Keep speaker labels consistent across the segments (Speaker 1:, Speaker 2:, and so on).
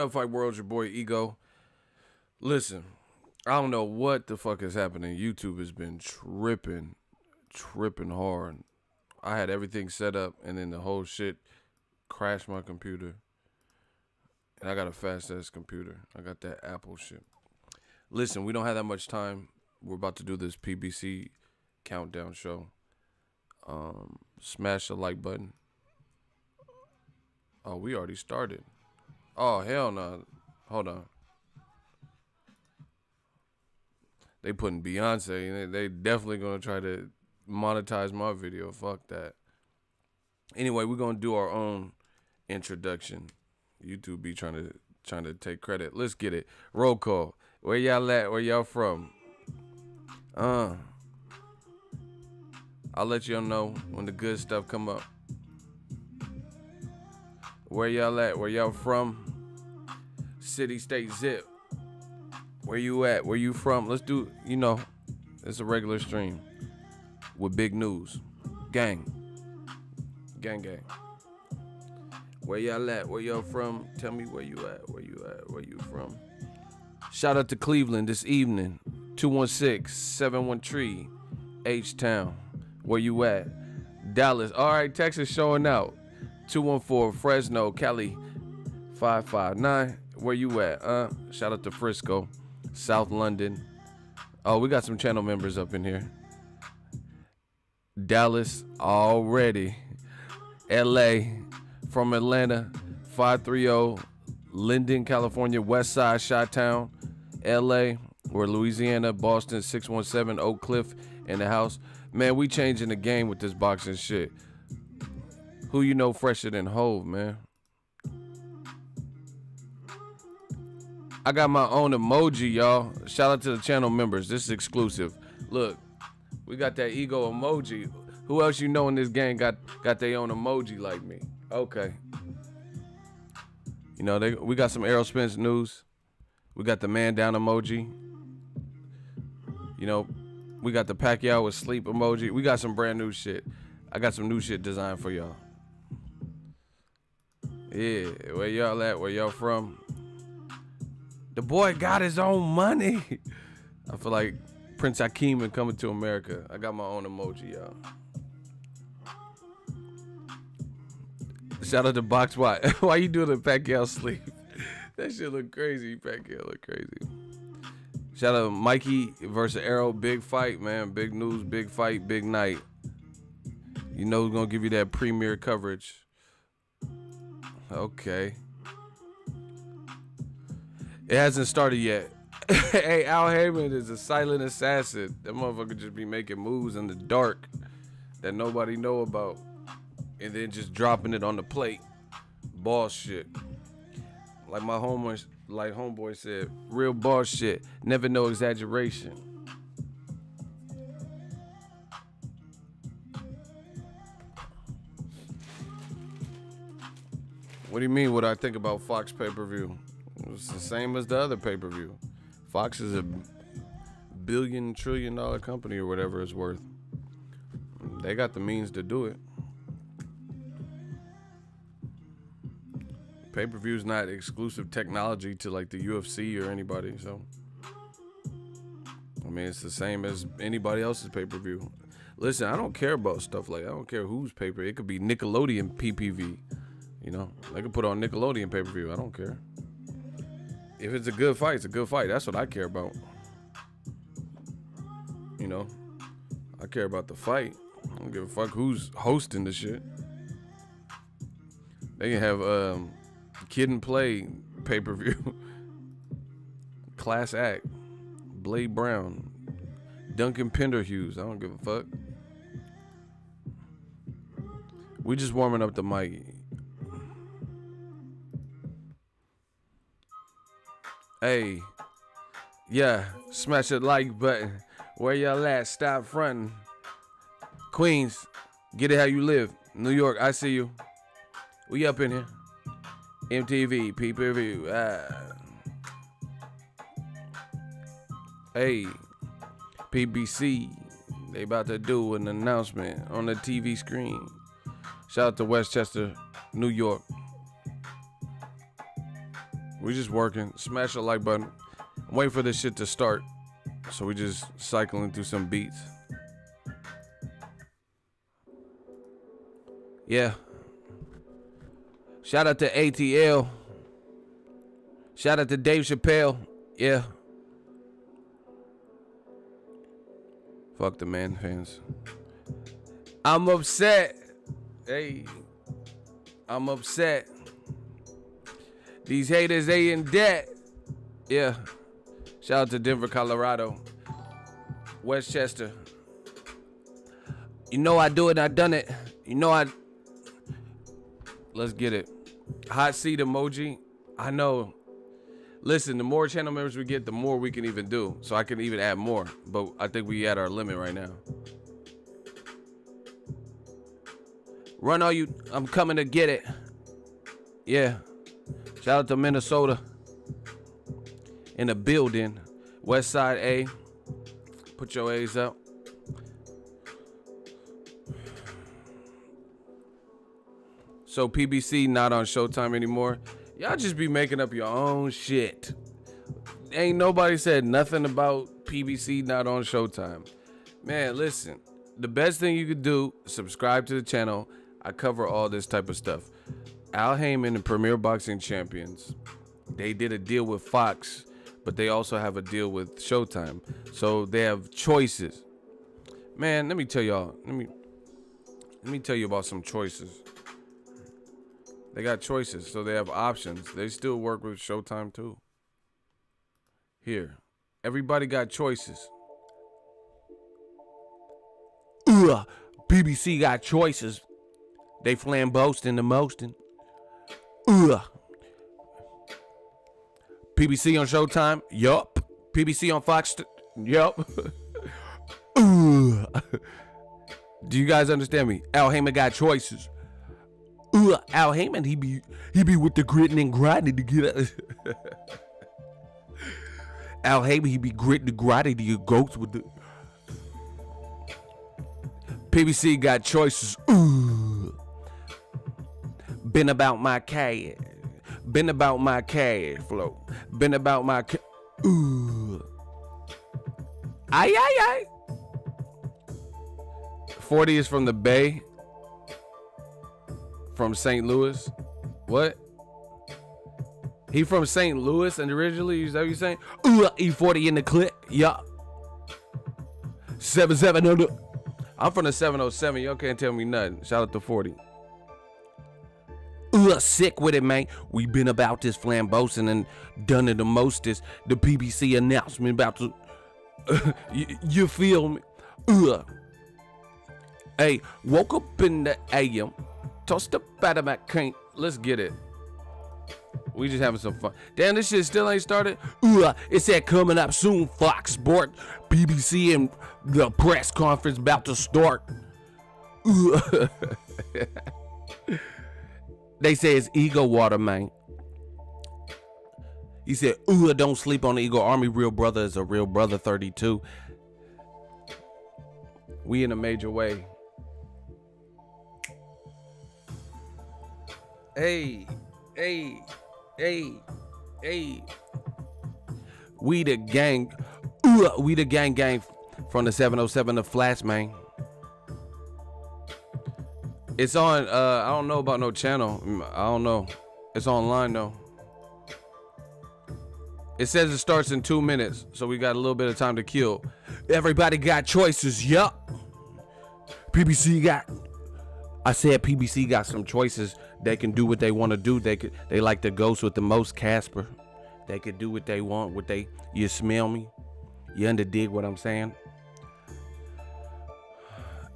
Speaker 1: up, Fight World? Your boy Ego. Listen, I don't know what the fuck is happening. YouTube has been tripping hard. I had everything set up, and then the whole shit crashed my computer. And I got a fast-ass computer. I got that Apple shit. Listen, we don't have that much time. We're about to do this PBC countdown show. Smash the like button. Oh, we already started. Oh, hell no. Hold on. They putting Beyonce. They definitely going to try to monetize my video. Fuck that. Anyway, we're going to do our own introduction. YouTube be trying to take credit. Let's get it. Roll call. Where y'all at? Where y'all from? I'll let y'all know when the good stuff come up. Where y'all at? Where y'all from? City, state, zip. Where you at? Where you from? Let's do, it's a regular stream with big news. Gang. Gang. Where y'all at? Where y'all from? Tell me where you at. Where you at? Where you from? Shout out to Cleveland this evening. 216-713 H-Town. Where you at? Dallas. All right, Texas showing out. 214 Fresno, Cali 559. Where you at? Shout out to Frisco, South London. Oh, we got some channel members up in here. Dallas already. LA from Atlanta 530. Linden, California, West Side, Chi-Town. LA, we're Louisiana, Boston 617, Oak Cliff in the house. Man, we changing the game with this boxing shit. Who you know fresher than Hove, man? I got my own emoji, y'all. Shout out to the channel members. This is exclusive. Look, we got that ego emoji. Who else you know in this gang got their own emoji like me? Okay. We got some Errol Spence news. We got the man down emoji. We got the Pacquiao with sleep emoji. We got some brand new shit. I got some new shit designed for y'all. Yeah, where y'all at? Where y'all from? The boy got his own money. I feel like Prince Hakeem and Coming to America. I got my own emoji, y'all. Shout out to BoxWat. Why you doing the Pacquiao sleep? That shit look crazy. Pacquiao look crazy. Shout out to Mikey versus Errol. Big fight, man. Big news, big fight, big night. Who's going to give you that premiere coverage. Okay. It hasn't started yet. Hey, Al Heyman is a silent assassin. That motherfucker just be making moves in the dark that nobody know about. And then just dropping it on the plate. Boss shit. Like my homeboy said, real boss shit. Never no exaggeration. What do you mean what I think about Fox pay-per-view? It's the same as the other pay-per-view. Fox is a billion, trillion-dollar company or whatever it's worth. They got the means to do it. Pay-per-view is not exclusive technology to like the UFC or anybody, so I mean it's the same as anybody else's pay-per-view. Listen, I don't care about stuff like I don't care whose pay-per-view. It could be Nickelodeon PPV. They could put on Nickelodeon pay-per-view. I don't care. If it's a good fight, it's a good fight. That's what I care about. I care about the fight. I don't give a fuck who's hosting the shit. They can have Kid and Play pay-per-view. Class Act. Blade Brown. Duncan Penderhughes. I don't give a fuck. We just warming up the mic. Hey. Yeah. Smash that like button. Where y'all at? Stop fronting. Queens. Get it how you live. New York. I see you. We up in here. MTV, pay-per-view. Hey, PBC. They about to do an announcement on the TV screen. Shout out to Westchester, New York. We just working. Smash the like button. I'm waiting for this shit to start. So we just cycling through some beats. Yeah. Shout out to ATL. Shout out to Dave Chappelle. Yeah. Fuck the man fans. I'm upset. Hey. I'm upset. These haters, they in debt. Yeah. Shout out to Denver, Colorado. Westchester. You know I do it, I done it. You know I... Let's get it. Hot seat emoji. I know. Listen, the more channel members we get, the more we can even do. So I can even add more. But I think we at our limit right now. Run all you... I'm coming to get it. Yeah. Shout out to Minnesota. In the building. West Side A. Put your A's up. So PBC not on Showtime anymore. Y'all just be making up your own shit. Ain't nobody said nothing about PBC not on Showtime. Man, listen. The best thing you could do, subscribe to the channel. I cover all this type of stuff. Al Heyman and Premier Boxing Champions. They did a deal with Fox, but they also have a deal with Showtime. So they have choices. Man, let me tell y'all. Let me tell you about some choices. They got choices, so they have options. They still work with Showtime too. Here. Everybody got choices. BBC got choices. They flambosting the mostin'. PBC on Showtime? Yup. PBC on Fox? Yup. Do you guys understand me? Al Heyman got choices. Al Heyman, he be with the gritting and grinding to get out. Al Heyman, he be gritting and grinding to get goats with the... PBC got choices. Been about my cash. Been about my cash flow. Been about my Aye. 40 is from the Bay. From St. Louis. What? He from St. Louis and originally, is that what you saying? E40 in the clip. Yup. 7700. I'm from the 707. Y'all can't tell me nothing. Shout out to 40. Sick with it, man. We been about this flamboasting and done it the mostest. The BBC announcement about to... you feel me? Hey, woke up in the AM. Tossed up out of my can't. Let's get it. We just having some fun. Damn, this shit still ain't started. It said coming up soon. Fox Sport, BBC, and the press conference about to start. They say it's ego water, man. He said, don't sleep on the ego. Army real brother is a real brother 32. We in a major way. Hey. We the gang. We the gang from the 707 the Flats, man. It's on, I don't know about no channel. I don't know. It's online though. It says it starts in 2 minutes, so we got a little bit of time to kill. Everybody got choices, yup. I said PBC got some choices. They can do what they want to do. They like the ghost with the most Casper. They could do what they want. You smell me? You underdig what I'm saying?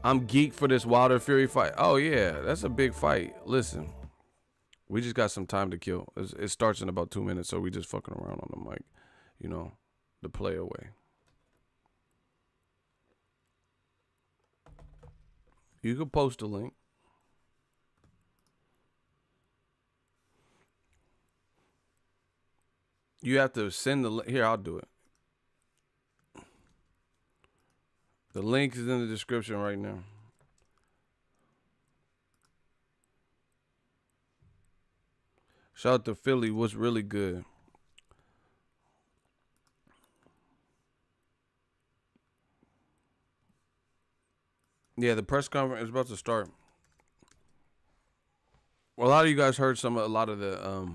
Speaker 1: I'm geeked for this Wilder Fury fight. Oh yeah, that's a big fight. Listen, we just got some time to kill. It starts in about 2 minutes, so we just fucking around on the mic, you know, the play away. You could post a link. You have to send the link. Here, I'll do it. The link is in the description right now. Shout out to Philly. What's really good? Yeah, the press conference is about to start. Well, a lot of you guys heard a lot of the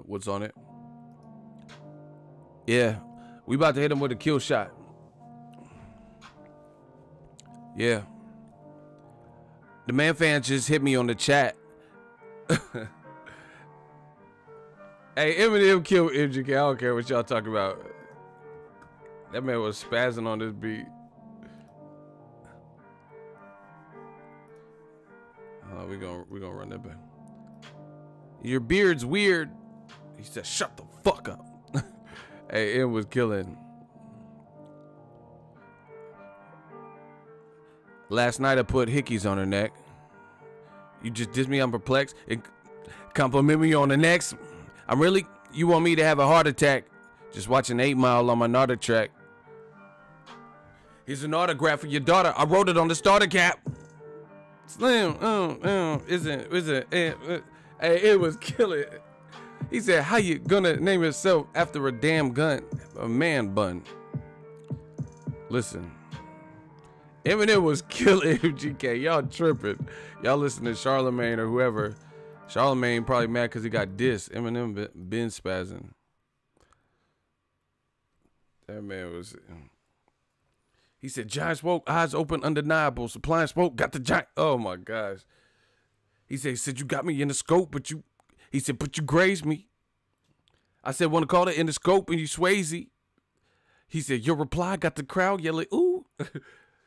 Speaker 1: what's on it. Yeah, we about to hit him with a kill shot. Yeah. The man fans just hit me on the chat. Hey, Eminem killed MGK. I don't care what y'all talking about. That man was spazzing on this beat. We gonna run that back. Your beard's weird. He said, "Shut the fuck up." Hey, it was killing. Last night I put hickeys on her neck. You just dissed me. I'm perplexed. And compliment me on the next. I'm really. You want me to have a heart attack? Just watching 8 Mile on my Narda track. Here's an autograph for your daughter. I wrote it on the starter cap. Slim, hey, it was killing. He said, "How you gonna name yourself after a damn gun? A man bun." Listen, Eminem was killing MGK. Y'all tripping. Y'all listen to Charlemagne or whoever. Charlemagne probably mad because he got dissed. Eminem been spazzing. That man was. He said, "Giant smoke, eyes open, undeniable. Supplying smoke, got the giant." Oh my gosh. He said, "You got me in the scope, but you." He said, "But you grazed me." I said, "Want to call it in the scope and you Swayze." He said, "Your reply got the crowd yelling, ooh."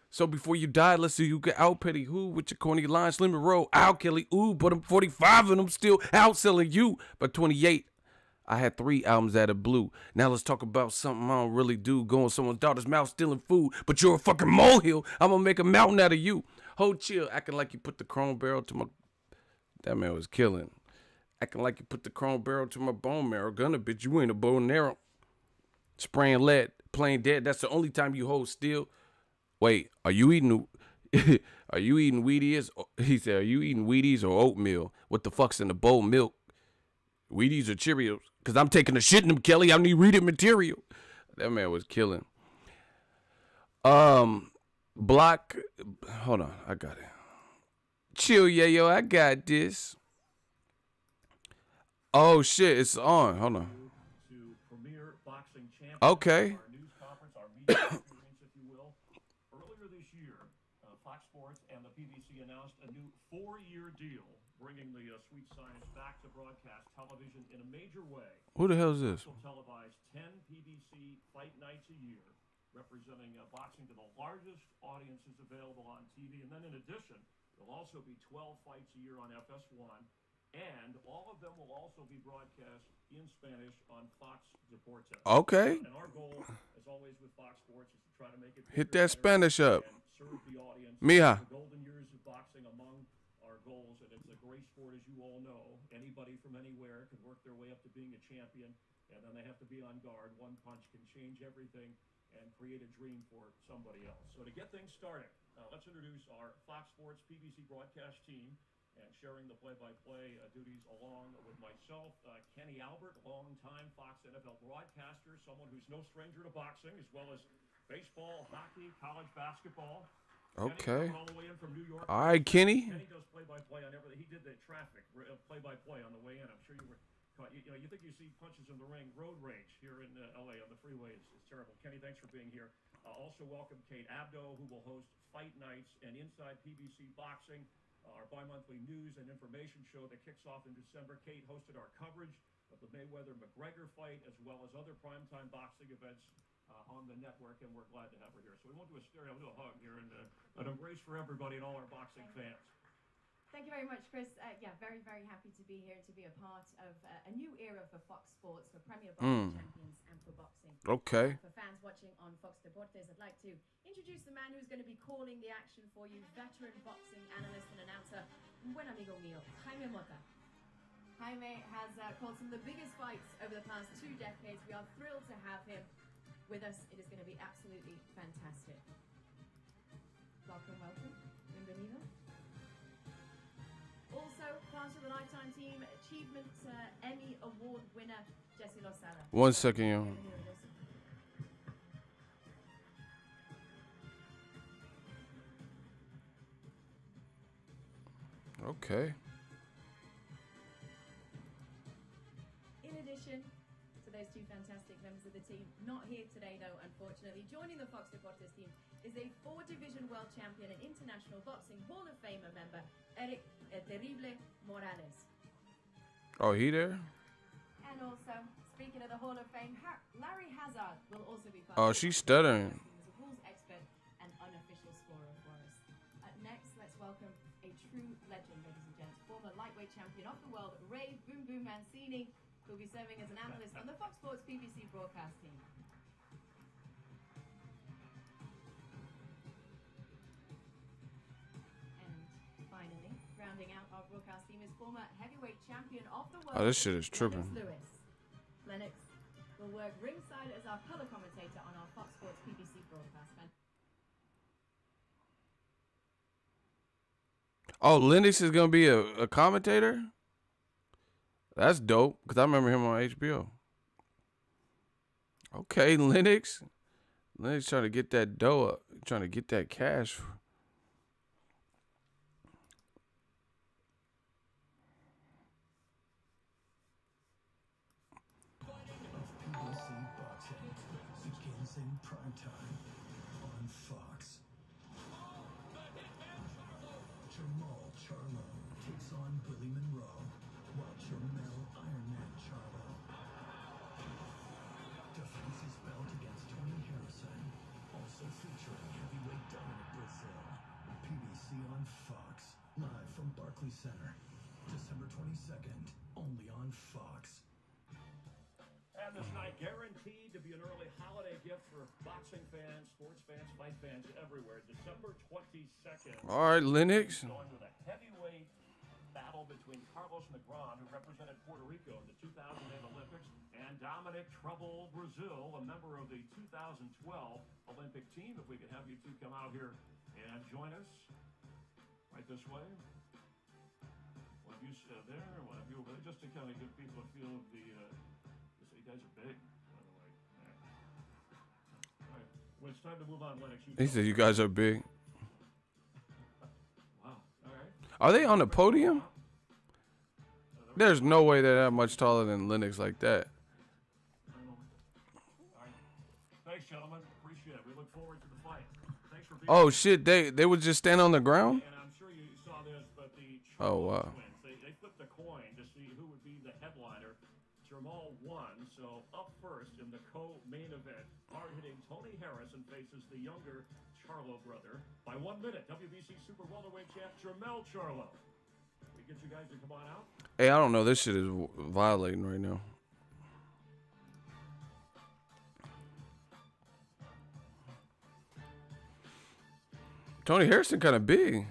Speaker 1: So before you die, let's see you get out petty who with your corny line, Slim and Roll, out Kelly, ooh, but I'm 45 and I'm still outselling you. But 28. I had 3 albums out of blue. Now let's talk about something I don't really do. Going someone's daughter's mouth stealing food. But you're a fucking molehill. I'm gonna make a mountain out of you. Hold chill. Acting like you put the chrome barrel to my... That man was killing. Acting like you put the chrome barrel to my bone marrow. Gonna bitch, you ain't a bow and arrow. Spraying lead. Playing dead. That's the only time you hold still. Wait, are you eating... Are you eating Wheaties? He said, "Are you eating Wheaties or oatmeal? What the fuck's in the bowl? Milk? Wheaties or Cheerios? Because I'm taking a shit in them, Kelly. I need reading material." That man was killing. Block. Hold on. I got it. Chill, yeah, yo. I got this. Oh, shit. It's on. Hold on. Okay.
Speaker 2: Earlier this year, Fox Sports and the PBC announced a new 4-year deal, bringing the sweet science back to broadcast television in a major way.
Speaker 1: Who the hell is this?
Speaker 2: They'll televise 10 PBC fight nights a year, representing boxing to the largest audiences available on TV. And then in addition, there'll also be 12 fights a year on FS1, and all of them will also be broadcast in Spanish on Fox Deportes.
Speaker 1: Okay.
Speaker 2: And our goal, as always with Fox Sports, is to try to make it
Speaker 1: hit that Spanish up.
Speaker 2: Serve the audience.
Speaker 1: Mija.
Speaker 2: The golden years of boxing among our goals, and it's a great sport, as you all know. Anybody from anywhere can work their way up to being a champion, and then they have to be on guard. One punch can change everything and create a dream for somebody else. So to get things started, let's introduce our Fox Sports PBC broadcast team, and sharing the play-by-play duties along with myself, Kenny Albert, longtime Fox NFL broadcaster, someone who's no stranger to boxing, as well as baseball, hockey, college basketball.
Speaker 1: Okay.
Speaker 2: All the way in from New York.
Speaker 1: All right, Kenny.
Speaker 2: Kenny does play-by-play on everything. He did the traffic play-by-play on the way in. I'm sure you were caught. You know, you think you see punches in the ring. Road rage here in L.A. on the freeway is terrible. Kenny, thanks for being here. Also welcome Kate Abdo, who will host Fight Nights and Inside PBC Boxing, our bi-monthly news and information show that kicks off in December. Kate hosted our coverage of the Mayweather-McGregor fight, as well as other primetime boxing events on the network, and we're glad to have her here. So we won't do a stereo, we'll do a hug here, and an embrace for everybody and all our boxing fans.
Speaker 3: Thank you very much, Chris. Yeah, very, very happy to be here, to be a part of a new era for Fox Sports, for Premier Boxing Champions, and for boxing.
Speaker 1: Okay.
Speaker 3: For fans watching on Fox Deportes, I'd like to introduce the man who's going to be calling the action for you, veteran boxing analyst and announcer, buen amigo mío, Jaime Mota. Jaime has called some of the biggest fights over the past 2 decades. We are thrilled to have him with us. It is going to be absolutely fantastic. Welcome, welcome. Bienvenido. Also, part of the Lifetime Team Achievement Emmy Award winner, Jesse Lozada.
Speaker 1: 1 second, yo. Okay.
Speaker 3: In addition to those two fantastic members of the team, not here today though, unfortunately, joining the Fox Deportes team is a 4-division world champion and international boxing Hall of Famer member, Eric Terrible Morales.
Speaker 1: Oh, he there?
Speaker 3: And also, speaking of the Hall of Fame, Larry Hazard will also be part
Speaker 1: Oh,
Speaker 3: of the
Speaker 1: she's stuttering.
Speaker 3: He's a rules expert and unofficial scorer for us. Next, let's welcome a true legend, ladies and gents, former lightweight champion of the world, Ray Boom Boom Mancini, who will be serving as an analyst on the Fox Sports PBC broadcast team. And finally, rounding out our broadcast team is former heavyweight champion of the world.
Speaker 1: Oh, this shit is tripping.
Speaker 3: Lennox Lewis. Lennox will work ringside as our color commentator on our Fox Sports PBC broadcast.
Speaker 1: Oh, Lennox is gonna be a commentator? That's dope, because I remember him on HBO. Okay, Lennox. Lennox trying to get that dough up, trying to get that cash.
Speaker 4: Begins in prime time on Fox. Jamal Charlo takes on Billy Monroe, while Jermell Ironman Charlo defends his belt against Tony Harrison, also featuring heavyweight Dominic Brazil. PBC on Fox, live from Barclays Center, December 22nd, only on Fox.
Speaker 2: And this night guaranteed to be an early holiday gift for boxing fans, sports fans, fight fans everywhere. December 22nd.
Speaker 1: All right, Lennox.
Speaker 2: Going with a heavyweight battle between Carlos Negron, who represented Puerto Rico in the 2008 Olympics, and Dominic Trouble Brazil, a member of the 2012 Olympic team. If we could have you two come out here and join us right this way. One of you there, one of you over there, just to kind of give people a feel of the. You guys are big, by the way. All right. Well, it's time to move on, Lennox.
Speaker 1: He said you guys are big.
Speaker 2: Wow. All right.
Speaker 1: Are they on the podium? There's no way they're that much taller than Lennox like that.
Speaker 2: All right. Thanks, gentlemen. Appreciate it. We look forward to the fight. Thanks for being
Speaker 1: Oh
Speaker 2: here.
Speaker 1: shit, they would just stand on the ground?
Speaker 2: And I'm sure you saw this, but the
Speaker 1: Oh,
Speaker 2: Charlo
Speaker 1: wow.
Speaker 2: twins, they flipped a coin to see who would be the headliner. Jamal won, so up first in the co-main event, hard-hitting Tony Harrison faces the younger Charlo brother by 1 minute. WBC Super Welterweight champ Jermell Charlo. We get you guys to come on out.
Speaker 1: Hey, I don't know. This shit is violating right now. Tony Harrison kind of big.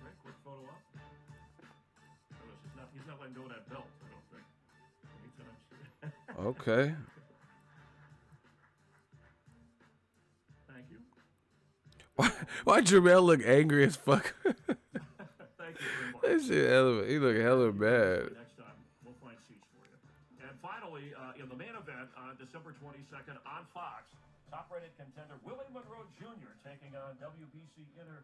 Speaker 2: Great, quick photo up. He's not letting go of that belt, I don't think.
Speaker 1: Okay.
Speaker 2: Thank you.
Speaker 1: Why Jermell look angry as fuck?
Speaker 2: Thank you very much.
Speaker 1: That shit hella, he look hella bad.
Speaker 2: Next time, we'll find seats for you. And finally, in the main event on December 22nd on Fox, top-rated contender Willie Monroe Jr. taking on WBC interim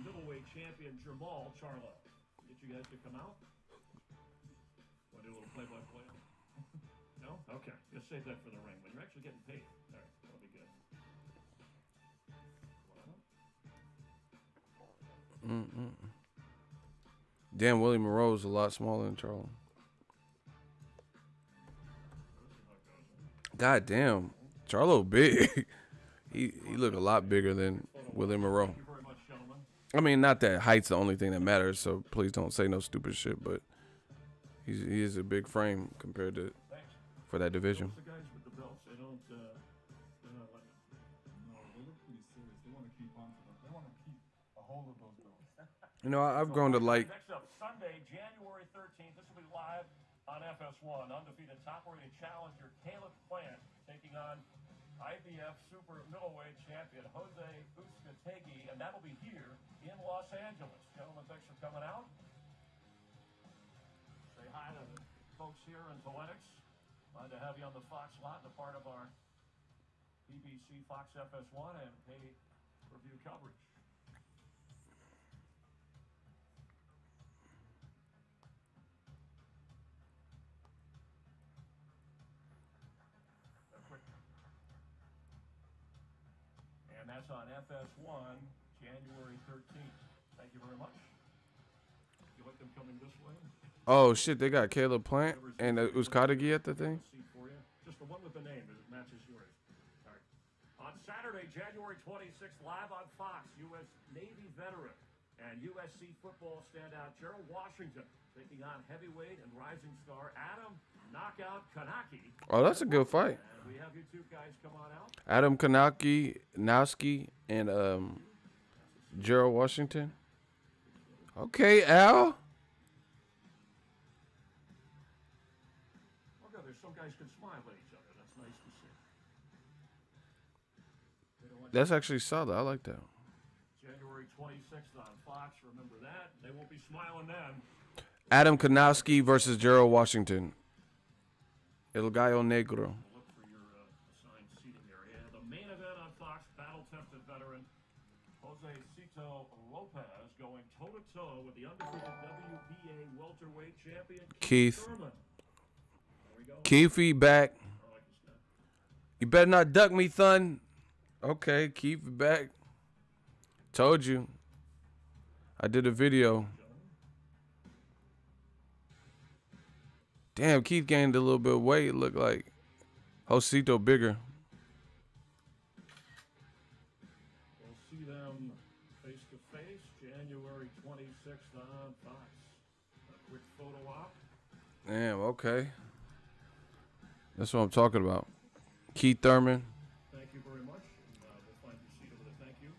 Speaker 2: middleweight champion Jamal Charlo. Get you guys to come out. Want to do a little play-by-play? No? Okay. Just save that for the ring when you're actually getting paid. All right. That'll be good.
Speaker 1: Damn, Willie Monroe is a lot smaller than Charlo. God damn, Charlo big. he look a lot bigger than Willie Monroe.
Speaker 2: Thank you very much, gentlemen.
Speaker 1: I mean, not that height's the only thing that matters, so please don't say no stupid shit, but he is a big frame compared to for that division.
Speaker 2: Those the guys with the belts, they're not letting them.
Speaker 5: No, they look pretty serious. They want to keep on to them. They want to keep a hold of those belts.
Speaker 1: You know, I've grown to like.
Speaker 2: Next up, Sunday, January 13th. This will be live on FS1. Undefeated top-rated challenger Caleb Plant taking on IBF super middleweight champion Jose Uzcategui, and that'll be here in Los Angeles. Gentlemen, thanks for coming out. Say hi to the folks here in Lennox. Glad to have you on the Fox lot and a part of our PBC, Fox FS1, and pay-per-view coverage. And that's on FS1, January 13th. Thank you very much. You like them coming this way?
Speaker 1: Oh shit, they got Caleb Plant and Uskadagi at the thing.
Speaker 2: Just the one with the name that matches yours. All right. On Saturday, January 26th, live on Fox, U.S. Navy veteran and USC football standout Gerald Washington taking on heavyweight and rising star Adam Knockout Kanaki.
Speaker 1: Oh, that's a good fight.
Speaker 2: And we have you two guys come on out.
Speaker 1: Adam Kanaki, Nowski, and Gerald Washington. Okay, Al.
Speaker 2: Okay, there's some guys can smile at each other. That's nice to see.
Speaker 1: That's actually solid. I like that.
Speaker 2: January 26th on Fox. Remember that. They won't be smiling then.
Speaker 1: Adam Kanowski versus Gerald Washington. El Gallo Negro.
Speaker 2: Look for your assigned seating area. The main event on Fox, battle-tested veteran Jose Cito Lopez going toe-to-toe with the undefeated WBA welterweight champion
Speaker 1: Keith.
Speaker 2: Thurman. There we go.
Speaker 1: Keithy back.
Speaker 2: I like his step.
Speaker 1: You better not duck me, thun. Okay, Keith back. Told you. I did a video. Damn, Keith gained a little bit of weight. It looked like Josito bigger.
Speaker 2: We'll see them face-to-face January 26th on Fox. A quick photo op.
Speaker 1: Damn, okay. That's what I'm talking about. Keith Thurman.
Speaker 2: Thank you very much. And, we'll find your seat over there. Thank you.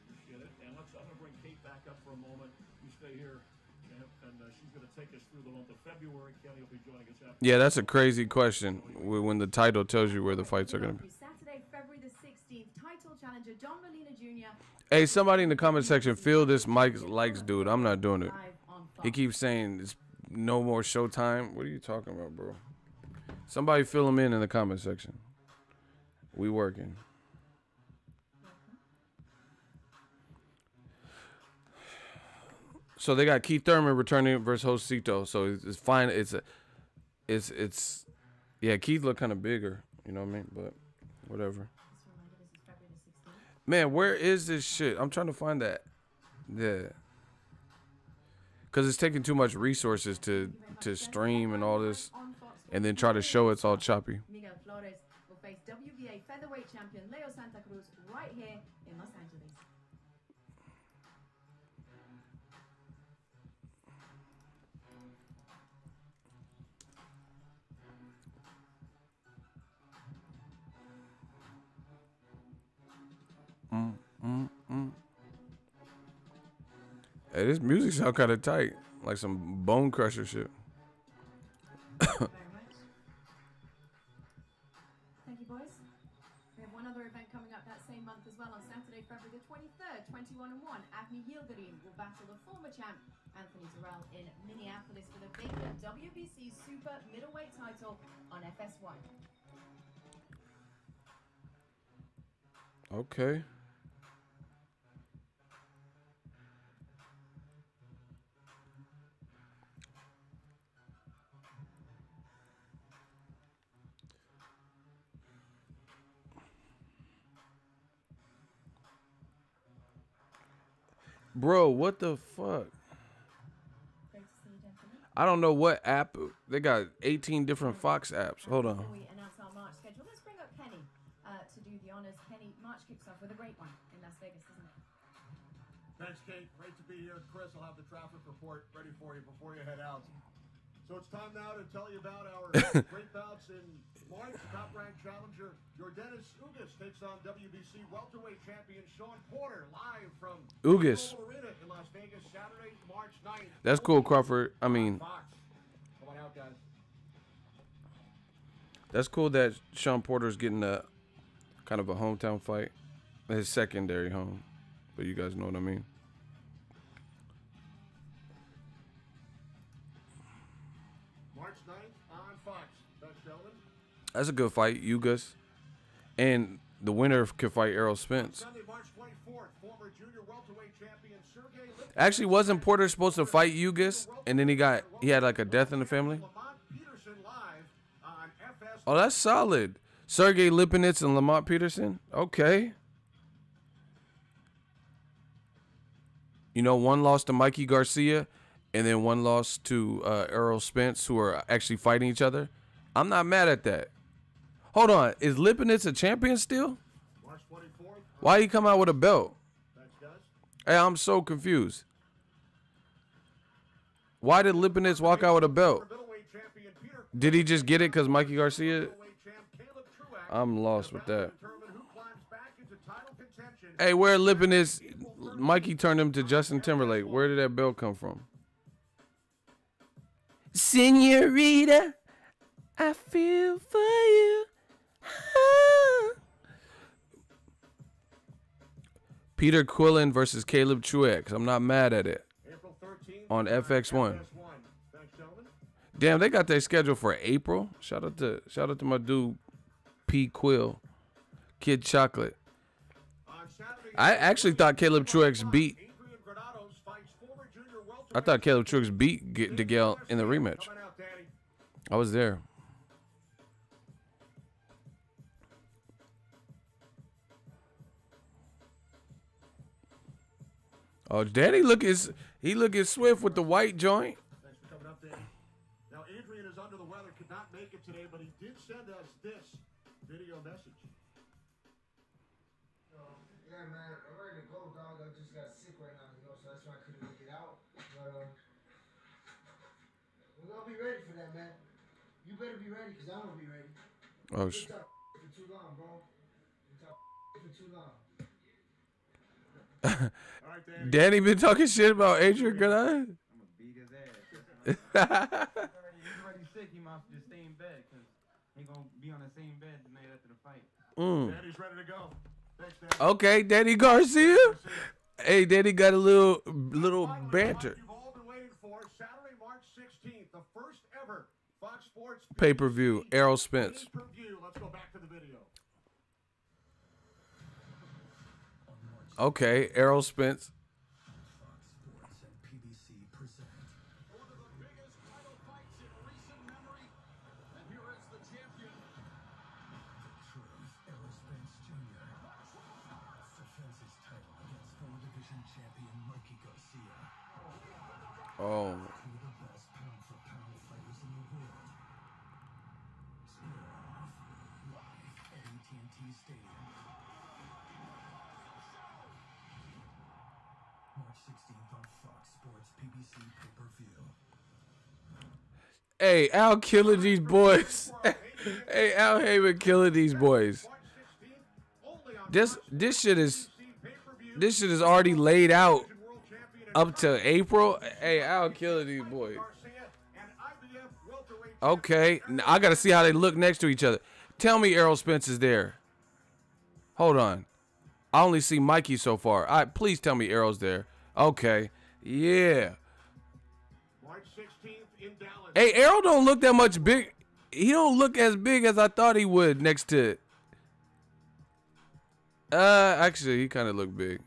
Speaker 2: Appreciate it. And I'm going to bring Kate back up for a moment. You stay here, champ, and she's going to take us through the month of February. Kenny will be joining us after.
Speaker 1: Yeah, that's a crazy question when the title tells you where the fights are going to be.
Speaker 3: Saturday, February the 16th, title challenger John Molina Jr.
Speaker 1: Hey, somebody in the comment section, feel this Mike likes dude. I'm not doing it.
Speaker 3: live on Fox.
Speaker 1: He keeps saying it's no more Showtime. What are you talking about, bro? Somebody fill him in the comment section. We working. So they got Keith Thurman returning versus Josito. So it's fine. It's yeah. Keith look kind of bigger. You know what I mean? But whatever.
Speaker 3: Just a reminder, this is February the 16th.
Speaker 1: Man, where is this shit? I'm trying to find that. Yeah. Because it's taking too much resources to stream and all this, and then try to show it's all choppy.
Speaker 3: Miguel Flores will face WBA featherweight champion Leo Santa Cruz right here in Los Angeles.
Speaker 1: Hey, this music sound kind of tight, like some Bone Crusher shit.
Speaker 3: Thank you very much. Thank you, boys. We have one other event coming up that same month as well on Saturday, February the 23rd, 21-1. Avni Yildirim will battle the former champ Anthony Terrell in Minneapolis for the vacant WBC Super Middleweight title on FS1.
Speaker 1: Okay. Bro, what the fuck?
Speaker 3: Great to see you, gentlemen.
Speaker 1: I don't know what app. They got 18 different Fox apps. Hold on.
Speaker 3: Before we announce our March schedule, let's bring up Kenny to do the honors. Kenny, March kicks off with a great one in Las Vegas, isn't it?
Speaker 6: Thanks, Kate. Great to be here. Chris, I'll have the traffic report ready for you before you head out. So it's time now to tell you about our great bouts in March. Top-ranked challenger Jordanis Ugas takes on WBC welterweight champion Sean Porter live from
Speaker 1: Ugas.
Speaker 6: Arena in Las Vegas, Saturday, March 9th.
Speaker 1: That's cool, Crawford. I mean,
Speaker 6: Fox. Come on out, guys.
Speaker 1: that's cool that Sean Porter's getting a kind of a hometown fight. His secondary home. But you guys know what I mean.
Speaker 6: March 9th on Fox. Thanks, gentlemen.
Speaker 1: That's a good fight, Ugas. And the winner could fight Errol Spence.
Speaker 6: Sunday, March 24th, former junior welterweight champion Sergey Lipinets
Speaker 1: Actually, wasn't Porter supposed to fight Ugas, and then he had like a death in the family?
Speaker 6: Lamont Peterson live on FS.
Speaker 1: Oh, that's solid. Sergey Lipinets and Lamont Peterson. Okay. You know, one lost to Mikey Garcia, and then one lost to Errol Spence, who are actually fighting each other. I'm not mad at that. Hold on. Is Lipinets a champion still?
Speaker 6: March 24th.
Speaker 1: Why he come out with a belt?
Speaker 6: Thanks, guys.
Speaker 1: Hey, I'm so confused. Why did Lipinets walk out with a belt?
Speaker 6: Middleweight champion Peter
Speaker 1: Did he just get it because Mikey Garcia?
Speaker 6: middleweight champ Caleb Truax
Speaker 1: I'm lost with that.
Speaker 6: determine who climbs back into title contention.
Speaker 1: Hey, where Lipinets? Mikey turned him to Justin Timberlake. Where did that belt come from? Senorita, I feel for you. Peter Quillen versus Caleb Truax. I'm not mad at it.
Speaker 6: April 13th
Speaker 1: On FX1.
Speaker 6: Thanks, gentlemen.
Speaker 1: Damn, they got their schedule for April. Shout out to my dude P Quill, Kid Chocolate.
Speaker 6: On Saturday,
Speaker 1: I actually thought Caleb Truax beat.
Speaker 6: Adrian Granados fights former junior welterweight
Speaker 1: I thought Caleb Truax beat DeGale in the rematch.
Speaker 6: Coming out, Danny.
Speaker 1: I was there. Oh, Danny looking swift with the white joint.
Speaker 6: Thanks for coming up, Danny. Now, Adrian is under the weather, could not make it today, but he did send us this video message.
Speaker 7: Yeah, man, I'm ready to go, dog. I just got sick right now, so that's why I couldn't make it out. But we're gonna be ready for that, man. You better be ready, because I'm gonna be ready.
Speaker 1: Oh,
Speaker 7: We talk for too long, bro. We talk for too long.
Speaker 6: All right, Danny.
Speaker 1: Danny been talking shit about Adrian Granada.
Speaker 8: I'm gonna beat his ass. He's already sick. He might just stay in bed because he gonna be on the same bed the night after the fight.
Speaker 6: Danny's ready to go. Thanks, Danny.
Speaker 1: Okay, Danny Garcia. Hey, Danny got a little
Speaker 6: Finally,
Speaker 1: banter.
Speaker 6: You've all been waiting for Saturday, March 16th, the first ever Fox Sports
Speaker 1: Pay-per-view, Errol Spence.
Speaker 6: Pay-per-view. Let's go back to the video.
Speaker 1: Okay, Errol Spence.
Speaker 4: Fox Sports and PBC present
Speaker 6: One of the biggest title fights in recent memory. And here is the champion.
Speaker 4: The Truth, Errol Spence Jr. defends his title against former division champion Mikey Garcia.
Speaker 1: Oh,
Speaker 4: Two of the best pound-for-pound fighters in the world. Square off live at AT&T Stadium. March 16th on Fox Sports PBC pay-per-view.
Speaker 1: hey, Al killing these boys. Hey, Al Heyman killing these boys.
Speaker 6: March 16th, only on
Speaker 1: This shit is
Speaker 6: pay-per-view.
Speaker 1: already laid out
Speaker 6: World champion
Speaker 1: up to April. Hey, Al killing these boys.
Speaker 6: Garcia and IBF welterweight
Speaker 1: Okay, I gotta see how they look next to each other. Tell me Errol Spence is there. Hold on. I only see Mikey so far. Please tell me Errol's there. Okay. Yeah.
Speaker 6: March 16th in Dallas.
Speaker 1: Hey, Errol don't look that much big. He don't look as big as I thought he would next to actually he kind of looked big.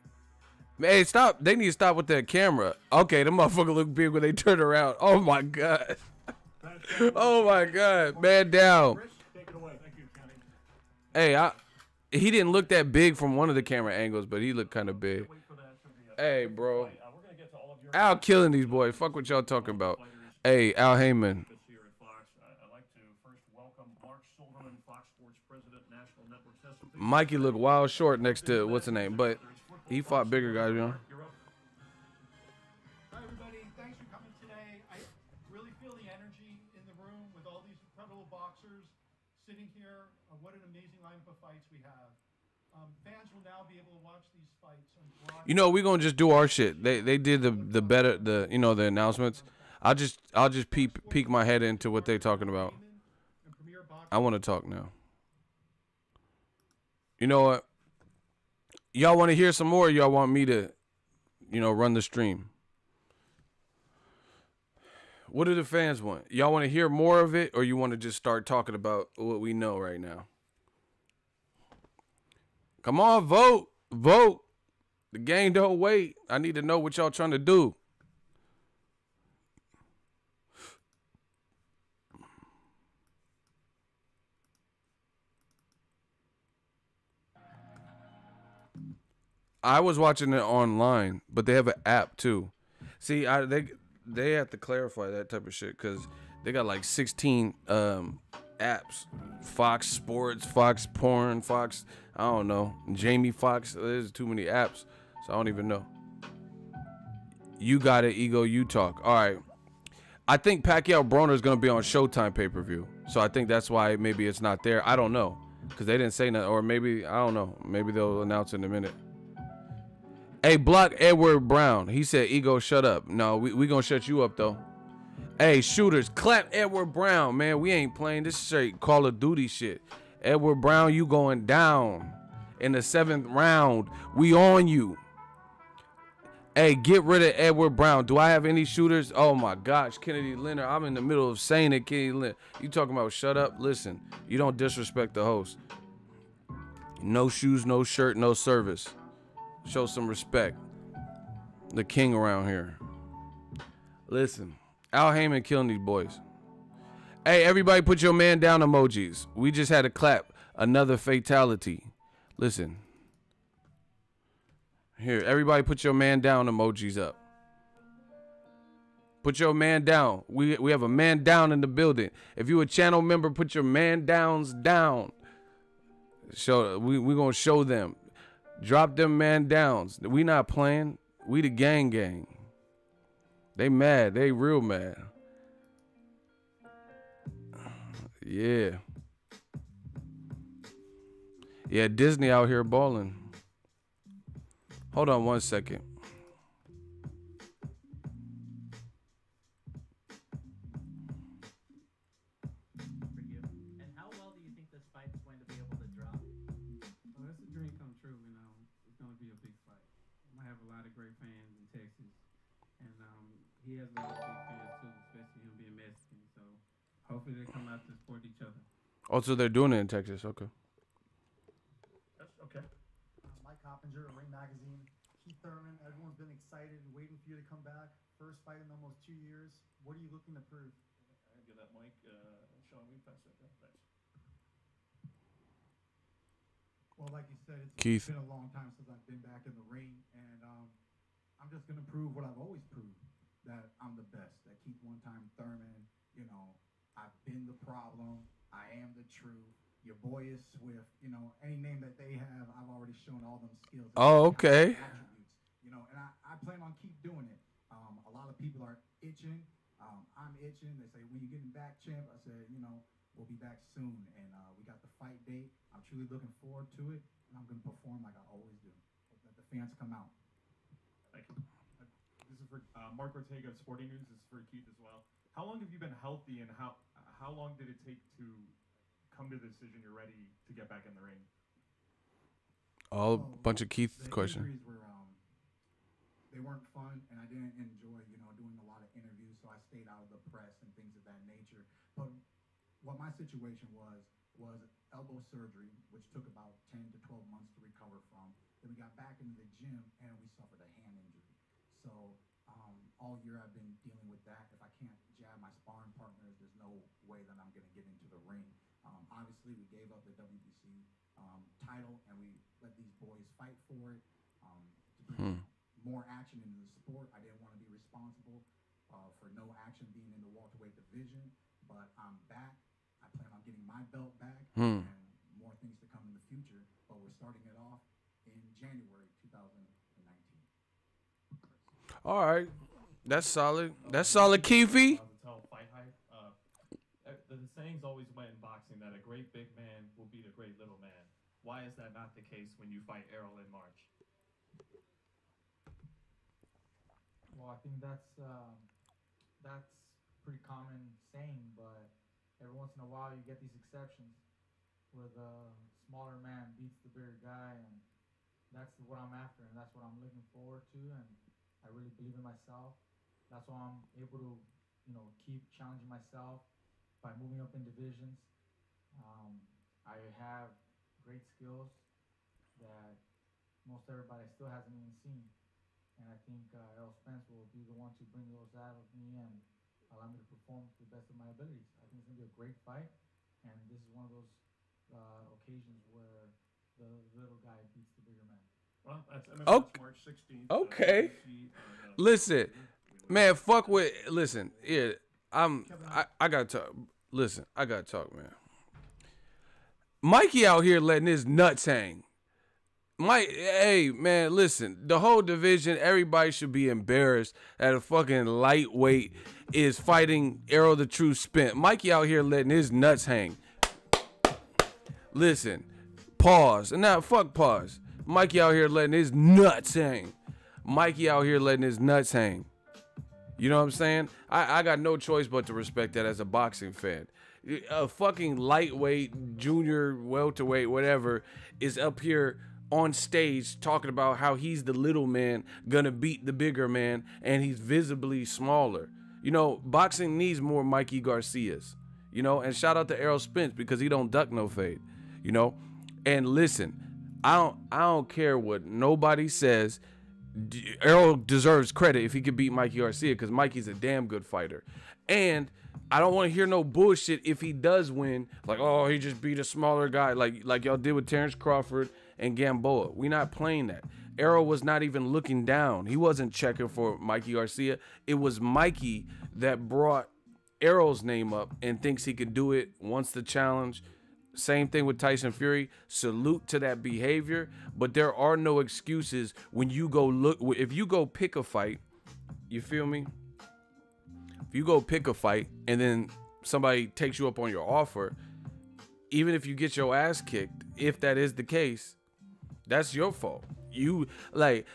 Speaker 1: Hey, stop. They need to stop with that camera. Okay, the motherfucker look big when they turn around. Oh my god. Oh my god. Man down.
Speaker 6: Chris, take it away. Thank you, Kenny.
Speaker 1: Hey, he didn't look that big from one of the camera angles, but he looked kind of big.
Speaker 2: Wait for that to be
Speaker 1: Hey, bro.
Speaker 2: we're going to get to all of your
Speaker 1: Al killing these boys. Fuck what y'all talking about. Hey, Al Heyman.
Speaker 2: this here at Fox. I'd like to first welcome Mark Silverman, Fox Sports President, National Network Testimony.
Speaker 1: Mikey looked wild short next to what's the name, but he fought bigger guys, you know.
Speaker 2: You're up.
Speaker 9: Hi, everybody. Thanks for coming today. I really feel the energy in the room with all these incredible boxers sitting here. What an amazing lineup of fights we have. Fans will now be able to watch these fights on broadcast.
Speaker 1: You know, we gonna just do our shit. They did the announcements. I'll just peek my head into what they talking about.
Speaker 9: And Premier Boxing.
Speaker 1: I want to talk now. You know what? Y'all want to hear some more? Or y'all want me to, run the stream? What do the fans want? Y'all want to hear more of it, or you want to just start talking about what we know right now? Come on, vote. Vote. The game don't wait. I need to know what y'all trying to do. I was watching it online, but they have an app too. See, they have to clarify that type of shit because they got like 16 apps. Fox Sports, Fox Porn, Fox, I don't know, Jamie Foxx. There's too many apps, so I don't even know. You got it, Ego, you talk. All right. I think Pacquiao Broner is going to be on Showtime pay-per-view. So I think that's why maybe it's not there. I don't know because they didn't say nothing. Or maybe, I don't know. Maybe they'll announce in a minute. Hey, block Edward Brown. He said, Ego, shut up. No, we going to shut you up, though. Hey, shooters, clap Edward Brown, man. We ain't playing this straight Call of Duty shit. Edward Brown, you going down in the 7th round. We on you. Hey, get rid of Edward Brown. Do I have any shooters? Oh, my gosh. Kennedy Leonard. I'm in the middle of saying it, Kennedy Leonard. You talking about shut up? Listen, you don't disrespect the host. No shoes, no shirt, no service. Show some respect. The king around here. Listen, Al Heyman killing these boys. Hey, everybody put your man down emojis. We just had a clap. Another fatality. Listen. Here, everybody put your man down emojis up. Put your man down. We have a man down in the building. If you a channel member, put your man downs down. Show we gonna show them. Drop them man downs. We not playing. We the gang. They mad. They real mad. Yeah. Yeah, Disney out here balling. Hold on 1 second.
Speaker 10: And how well do you think this fight is going to be able to drop?
Speaker 8: Well, that's a dream come true. You know, it's going to be a big fight. I have a lot of great fans in Texas, and he has a lot of big fans too, especially him being Mexican. So hopefully they come out to support each other.
Speaker 1: Also, they're doing it in Texas. Okay.
Speaker 2: That's okay.
Speaker 9: Mike Coppinger, Ring Magazine. Keith Thurman, everyone's been excited and waiting for you to come back. First fight in almost 2 years. What are you looking to prove?
Speaker 2: I'll give that mic, Sean, we pass that down. Thanks.
Speaker 9: Well, like you said,
Speaker 1: Keith.
Speaker 9: It's been a long time since I've been back in the ring, and I'm just going to prove what I've always proved, that I'm the best. That Keith one-time Thurman, you know, I've been the problem. I am the truth. Your boy is Swift. You know, any name that they have, I've already shown all them skills.
Speaker 1: Oh, okay.
Speaker 9: Attributes, you know, and I plan on keep doing it. A lot of people are itching. I'm itching. They say, when you getting back, champ? I said, you know, we'll be back soon. And we got the fight date. I'm truly looking forward to it. And I'm going to perform like I always do. Let the fans come out.
Speaker 5: Thank you. This is for Mark Ortega of Sporting News. This is for Keith as well. How long have you been healthy, and how long did it take to come to the decision you're ready to get back in the ring?
Speaker 1: All bunch of Keith questions.
Speaker 9: Injuries were, they weren't fun, and I didn't enjoy, you know, doing a lot of interviews, so I stayed out of the press and things of that nature. But what my situation was elbow surgery, which took about 10 to 12 months to recover from. Then we got back into the gym, and we suffered a hand injury. So all year I've been dealing with that. If I can't jab my sparring partners, there's no way that I'm going to get into the ring. Obviously, we gave up the WBC title, and we let these boys fight for it to bring more action into the sport. I didn't want to be responsible for no action being in the welterweight division, but I'm back. I plan on getting my belt back, and more things to come in the future, but we're starting it off in January 2019.
Speaker 1: All right. That's solid. That's solid, Keefy.
Speaker 2: The sayings always went in boxing that a great big man will beat a great little man. Why is that not the case when you fight Errol in March?
Speaker 11: Well, I think that's pretty common saying, but every once in a while you get these exceptions where the smaller man beats the bigger guy, and that's what I'm after, and that's what I'm looking forward to, and I really believe in myself. That's why I'm able to, you know, keep challenging myself by moving up in divisions. I have great skills, that most everybody still hasn't even seen. And I think Errol Spence will be the one to bring those out of me and allow me to perform to the best of my abilities. I think it's going to be a great fight, and this is one of those occasions where the little guy beats the bigger man.
Speaker 2: Well, that's March 16th.
Speaker 1: Okay. Listen, man, fuck with. Listen, yeah, I gotta talk. Listen, I gotta talk, man. Mikey out here letting his nuts hang. Hey, man, listen. The whole division, everybody should be embarrassed that a fucking lightweight is fighting Errol the True Spence. Mikey out here letting his nuts hang. Listen, pause. And now, fuck pause. Mikey out here letting his nuts hang. Mikey out here letting his nuts hang. You know what I'm saying? I got no choice but to respect that as a boxing fan. A fucking lightweight, junior, welterweight, whatever, is up here on stage talking about how he's the little man gonna beat the bigger man and he's visibly smaller. You know, boxing needs more Mikey Garcias. You know, and shout out to Errol Spence because he don't duck no fade. You know, and listen, I don't care what nobody says. Errol deserves credit if he could beat Mikey Garcia because Mikey's a damn good fighter. And I don't want to hear no bullshit if he does win, like, oh, he just beat a smaller guy, like y'all did with Terrence Crawford and Gamboa. We not playing that. Errol was not even looking down. He wasn't checking for Mikey Garcia. It was Mikey that brought Errol's name up and thinks he could do it once the challenge. Same thing with Tyson Fury. Salute to that behavior, but there are no excuses when you go look. If you go pick a fight, you feel me? If you go pick a fight and then somebody takes you up on your offer, even if you get your ass kicked, if that is the case, that's your fault.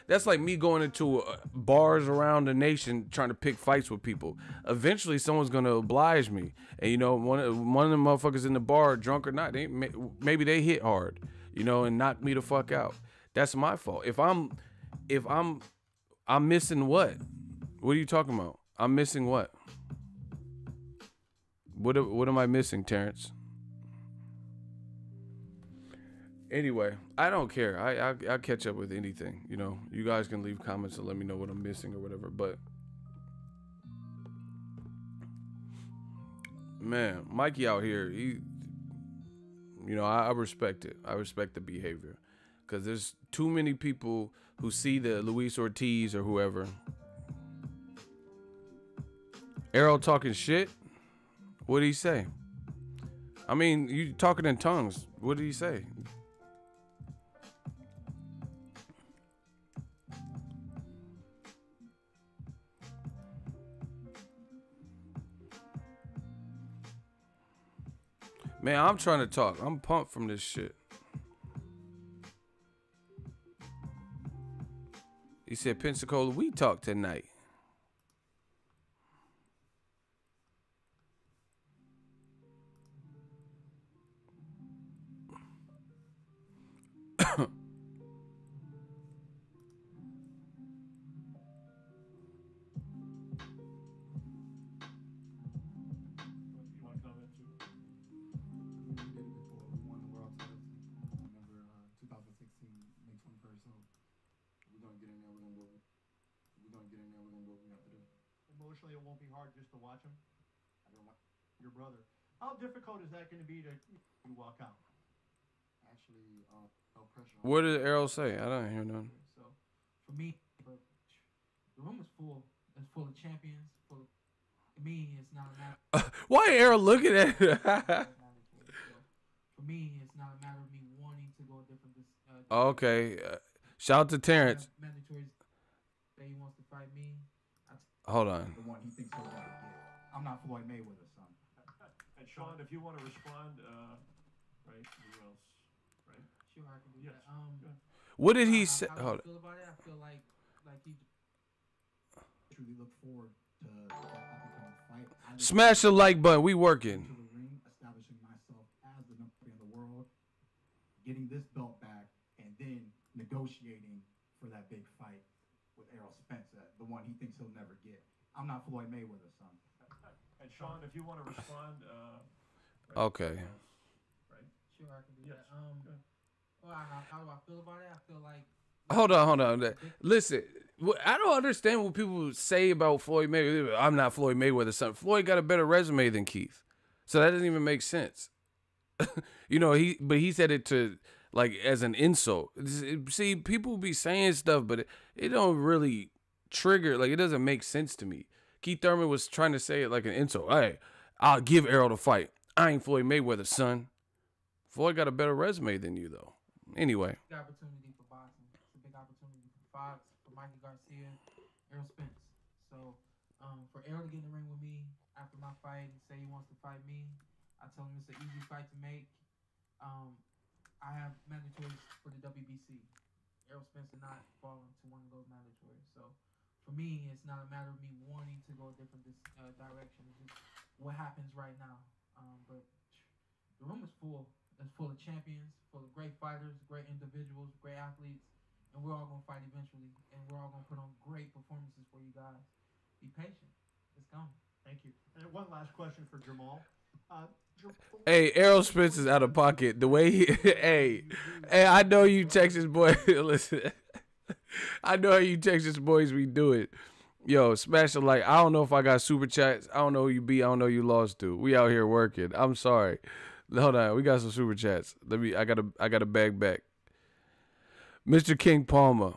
Speaker 1: That's like me going into bars around the nation trying to pick fights with people. Eventually, someone's gonna oblige me, and you know, one of them motherfuckers in the bar, drunk or not, maybe they hit hard, you know, and knock me the fuck out. That's my fault. If I'm missing what? What are you talking about? I'm missing what? What am I missing, Terrence? Anyway, I don't care. I'll catch up with anything. You know, you guys can leave comments and let me know what I'm missing or whatever. But, man, Mikey out here, he, you know, I respect it. I respect the behavior. Because there's too many people who see the Luis Ortiz or whoever. Errol talking shit. What did he say? I mean, you talking in tongues. What did he say? Man, I'm trying to talk. I'm pumped from this shit. He said, Pensacola, we talk tonight.
Speaker 9: Emotionally, it won't be hard just to watch him. I don't want your brother. How difficult is that going to be to walk out?
Speaker 12: Actually, no pressure.
Speaker 1: What did Errol say? I don't hear nothing.
Speaker 11: So, for me, the room is full. It's full of champions. For me, it's not a matter.
Speaker 1: Why Errol looking at it?
Speaker 11: For me, it's not a matter of me wanting to go different.
Speaker 1: Okay. Shout out to Terrence.
Speaker 11: Mandatory that he wants to fight me.
Speaker 1: Hold on.
Speaker 12: The one he thinks he'll never get. I'm not Floyd Mayweather, son.
Speaker 2: And Sean, if you want to respond, right? Who else? Right?
Speaker 11: Sure, I can do
Speaker 2: yes.
Speaker 11: that.
Speaker 1: What did he say?
Speaker 11: How do you feel about it? I feel like he
Speaker 12: Truly look forward to that upcoming fight.
Speaker 1: Smash the like button. We working.
Speaker 12: To the ring, establishing myself as the number 3 in the world, getting this belt back, and then negotiating for that big fight with Errol Spence, the one he thinks he'll never get. I'm not Floyd Mayweather, son.
Speaker 2: And Sean, if you want to respond,
Speaker 1: okay.
Speaker 2: Right?
Speaker 11: Sure, I can do
Speaker 2: yes.
Speaker 11: that. How do I feel about it? I feel like.
Speaker 1: Hold on. Listen, I don't understand what people say about Floyd Mayweather. I'm not Floyd Mayweather's son. Floyd got a better resume than Keith, so that doesn't even make sense. You know, he said it to like as an insult. See, people be saying stuff, but it don't really trigger. Like, it doesn't make sense to me. Keith Thurman was trying to say it like an insult. Hey, I'll give Errol the fight. I ain't Floyd Mayweather's son. Floyd got a better resume than you, though. Anyway.
Speaker 11: Big opportunity for boxing. It's a big opportunity for Fox, for Mikey Garcia, Errol Spence. So, for Errol to get in the ring with me after my fight and say he wants to fight me, I tell him it's an easy fight to make. I have mandatories for the WBC. Errol Spence did not fall into one of those mandatories. So, for me, it's not a matter of me wanting to go a different direction. It's just what happens right now. But the room is full. It's full of champions, full of great fighters, great individuals, great athletes, and we're all going to fight eventually, and we're all going to put on great performances for you guys. Be patient. It's coming.
Speaker 9: Thank you. And one last question for Jamal.
Speaker 1: Hey, Errol Spence is out of pocket. The way he, hey, I know you Texas boys. Listen, I know how you Texas boys be doing. Yo, smash the like. I don't know if I got super chats. I don't know who you beat. I don't know who you lost to. We out here working. I'm sorry. Hold on, we got some super chats. I got a bag back. Mr. King Palmer,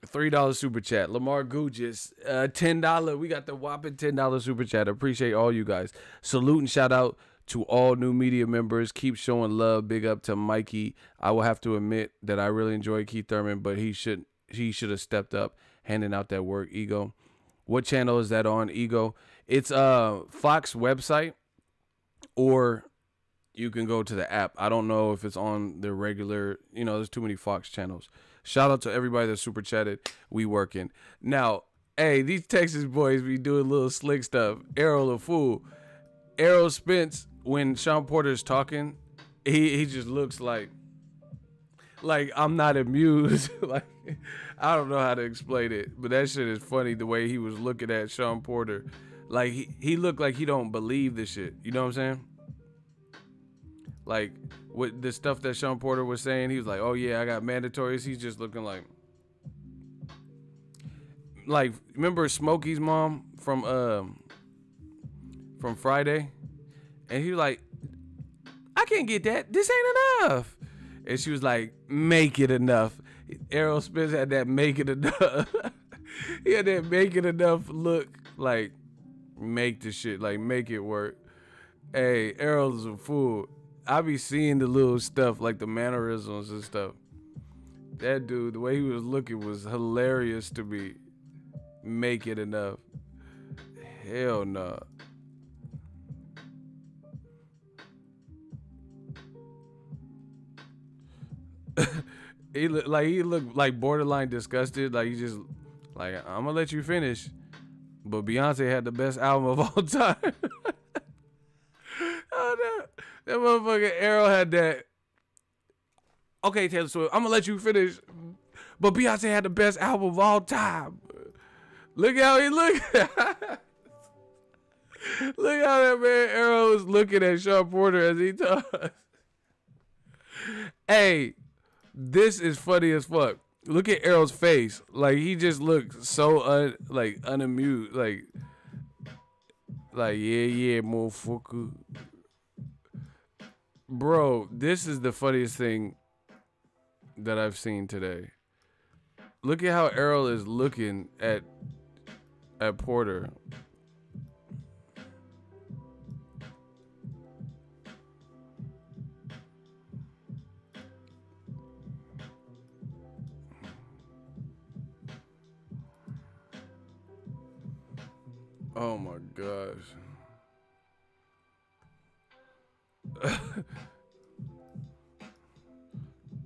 Speaker 1: $3 super chat. Lamar Gugis, $10. We got the whopping $10 super chat. Appreciate all you guys. Salute and shout out to all new media members. Keep showing love. Big up to Mikey. I will have to admit that I really enjoy Keith Thurman, but he should have stepped up, handing out that work. Ego. What channel is that on? Ego. It's Fox website, or you can go to the app. I don't know if it's on the regular, there's too many Fox channels. Shout out to everybody that super chatted. We working. Now, hey, these Texas boys be doing little slick stuff. Errol a fool. Errol Spence, when Sean Porter's talking, he just looks like I'm not amused. Like, I don't know how to explain it, but that shit is funny the way he was looking at Sean Porter. Like, he looked like he don't believe this shit. You know what I'm saying? Like, with the stuff that Sean Porter was saying, he was like, oh yeah, I got mandatories. He's just looking like, remember Smokey's mom from Friday? And he was like, I can't get that. This ain't enough. And she was like, make it enough. Errol Spence had that make it enough. He had that make it enough look, like, make the shit, like, make it work. Hey, Errol's a fool. I be seeing the little stuff, like the mannerisms and stuff. That dude, the way he was looking was hilarious to me. Make it enough. Hell no. He looked like borderline disgusted. Like, he just, like, I'm gonna let you finish. But Beyonce had the best album of all time. Oh, no. That motherfucker Errol had that. Okay, Taylor Swift, I'm gonna let you finish. But Beyonce had the best album of all time. Look how he looked. Look how that man Errol was looking at Sean Porter as he talks. Hey, this is funny as fuck. Look at Errol's face. Like, he just looks so unamused. Like yeah, motherfucker. Bro, this is the funniest thing that I've seen today. Look at how Errol is looking at Porter. Oh my gosh.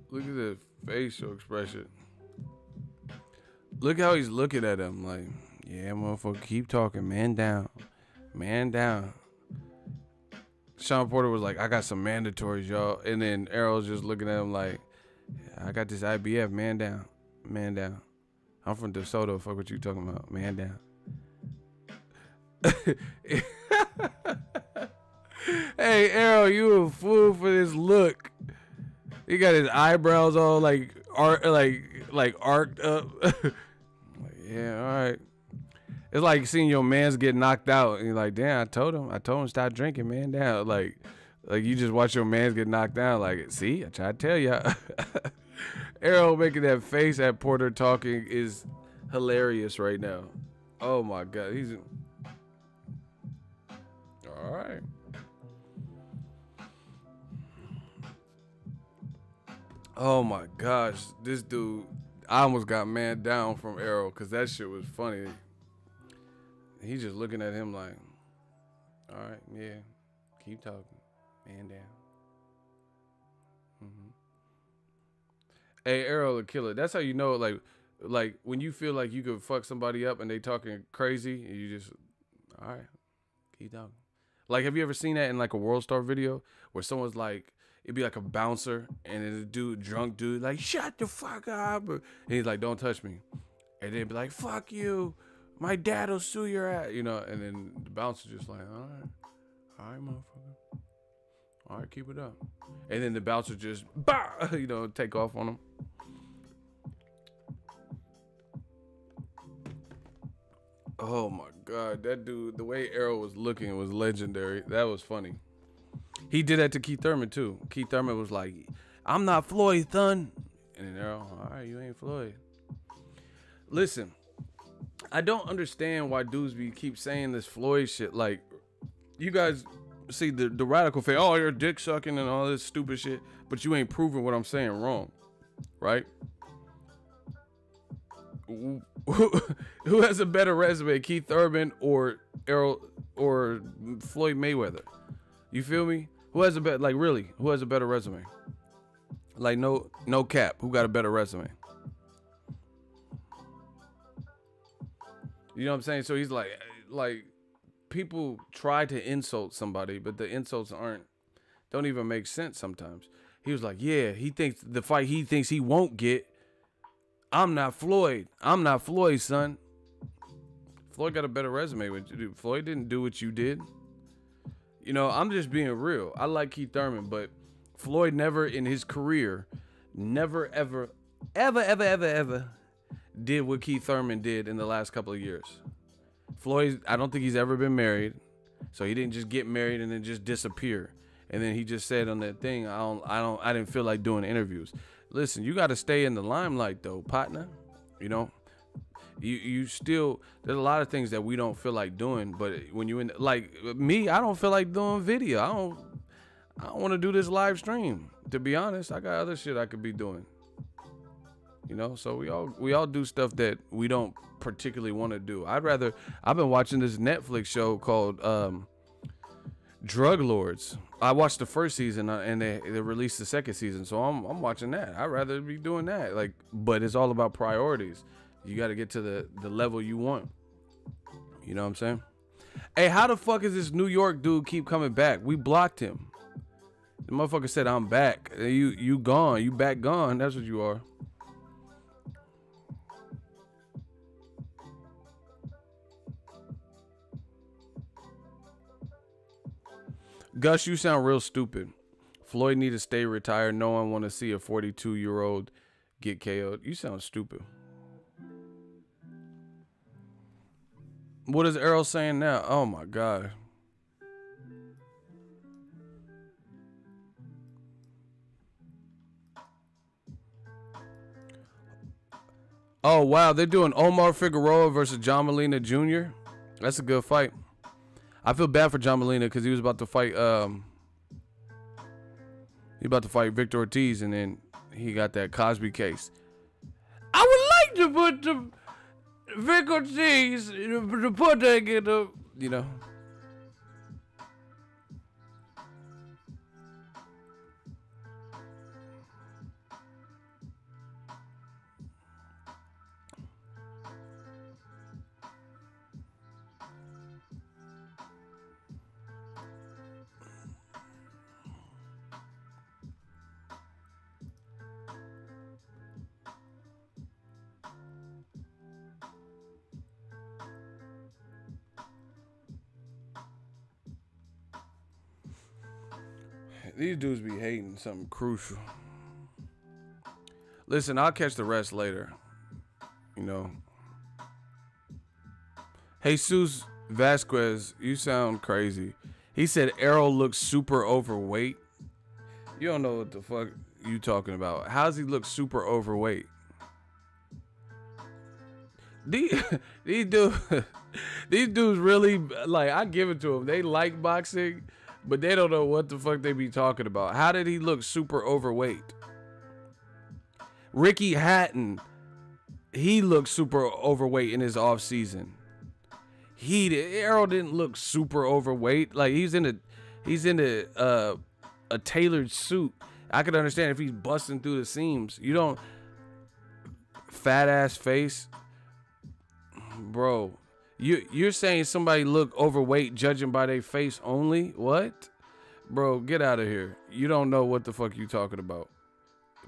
Speaker 1: Look at the facial expression. Look how he's looking at him like, yeah, motherfucker, keep talking, man down. Man down. Sean Porter was like, I got some mandatories, y'all. And then Errol's just looking at him like, I got this IBF, man down. Man down. I'm from DeSoto, fuck what you talking about. Man down. Hey, Errol, you a fool for this look. He got his eyebrows all like arced up. Yeah, all right. It's like seeing your man's get knocked out, and you're like, damn, I told him stop drinking, man. Damn, like you just watch your man's get knocked down. Like, see, I tried to tell you. Errol making that face at Porter talking is hilarious right now. Oh my God, he's all right. Oh my gosh, this dude, I almost got man down from Errol because that shit was funny. He's just looking at him like, all right, yeah, keep talking, man down. Hey, Errol, a killer. That's how you know, like when you feel like you could fuck somebody up and they talking crazy, and you just, all right, keep talking. Like, have you ever seen that in like a World Star video where someone's like, it'd be like a bouncer and then a dude, drunk dude, like, shut the fuck up. And he's like, don't touch me. And they'd be like, fuck you. My dad'll sue your ass. You know, and then the bouncer just like, all right, motherfucker. All right, keep it up. And then the bouncer just, bah, you know, take off on him. Oh my God, that dude, the way Errol was looking was legendary. That was funny. He did that to Keith Thurman too. Keith Thurman was like, I'm not Floyd, son. And then Errol, all right, you ain't Floyd. Listen, I don't understand why dudes keep saying this Floyd shit. Like, you guys see the radical fan, oh, you're dick sucking and all this stupid shit, but you ain't proving what I'm saying wrong, right? Who has a better resume, Keith Thurman or Errol or Floyd Mayweather? You feel me? Who has a better, like, really? Who has a better resume? Like, no cap. Who got a better resume? You know what I'm saying? So he's like people try to insult somebody, but the insults don't even make sense sometimes. He was like, yeah, he thinks the fight he thinks he won't get. I'm not Floyd. I'm not Floyd, son. Floyd got a better resume. Floyd didn't do what you did. You know, I'm just being real. I like Keith Thurman, but Floyd never in his career, never, ever did what Keith Thurman did in the last couple of years. Floyd, I don't think he's ever been married. So he didn't just get married and then just disappear. And then he just said on that thing, I didn't feel like doing interviews. Listen, you got to stay in the limelight though, partner. You know, you still, there's a lot of things that we don't feel like doing, but when you in, like me, I don't feel like doing video. I don't want to do this live stream. To be honest, I got other shit I could be doing. You know, so we all do stuff that we don't particularly want to do. I've been watching this Netflix show called Drug Lords. I watched the first season and they released the second season, so I'm watching that. I'd rather be doing that. Like, but it's all about priorities. You got to get to the level you want. You know what I'm saying? Hey, how the fuck is this New York dude keep coming back? We blocked him. The motherfucker said, I'm back. You gone. You back gone. That's what you are. Gus, you sound real stupid. Floyd need to stay retired. No one want to see a 42-year-old get KO'd. You sound stupid. What is Errol saying now? Oh my God. Oh wow, they're doing Omar Figueroa versus John Molina Jr. That's a good fight. I feel bad for John Molina because he was about to fight Victor Ortiz, and then he got that Cosby case. I would like to put the Vic Ortiz to put that in the, you know. These dudes be hating something crucial. Listen, I'll catch the rest later. You know. Jesus Vasquez, you sound crazy. He said Errol looks super overweight. You don't know what the fuck you talking about. How's he look super overweight? These dudes really, like, I give it to them. They like boxing, but they don't know what the fuck they be talking about. How did he look super overweight? Ricky Hatton, he looked super overweight in his off season. Errol didn't look super overweight. Like, he's in a tailored suit. I could understand if he's busting through the seams. You don't, fat ass face. Bro, you're saying somebody look overweight judging by their face only? What? Bro, get out of here. You don't know what the fuck you talking about.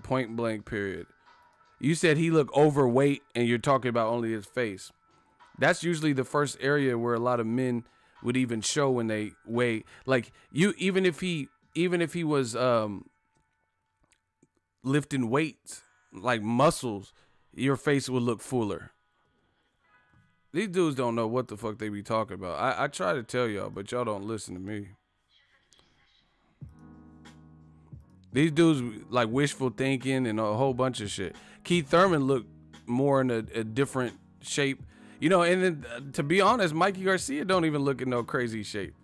Speaker 1: Point blank period. You said he looked overweight and you're talking about only his face. That's usually the first area where a lot of men would even show when they weigh. Like, you, even if he was lifting weights, like muscles, your face would look fuller. These dudes don't know what the fuck they be talking about. I try to tell y'all, but y'all don't listen to me. These dudes like wishful thinking and a whole bunch of shit. Keith Thurman looked more in a different shape. You know, and then, to be honest, Mikey Garcia don't even look in no crazy shape.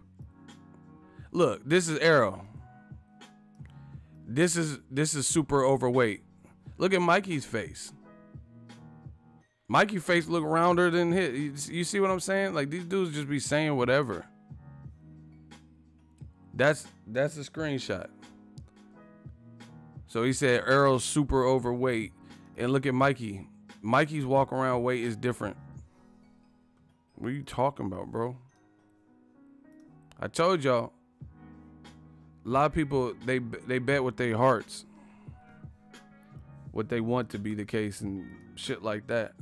Speaker 1: Look, this is Errol. This is super overweight. Look at Mikey's face. Mikey's face look rounder than his. You see what I'm saying? Like, these dudes just be saying whatever. That's a screenshot. So he said Errol's super overweight. And look at Mikey. Mikey's walk around weight is different. What are you talking about, bro? I told y'all. A lot of people, they bet with their hearts what they want to be the case and shit like that.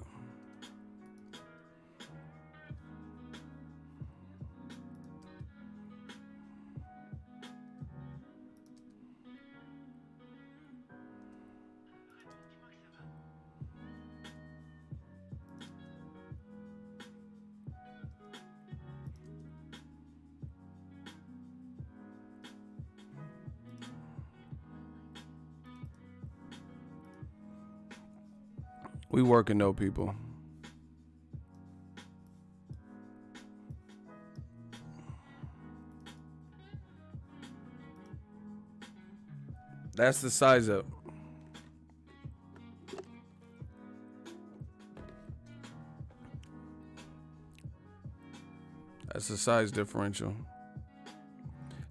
Speaker 1: We working though, people. That's the size up. That's the size differential.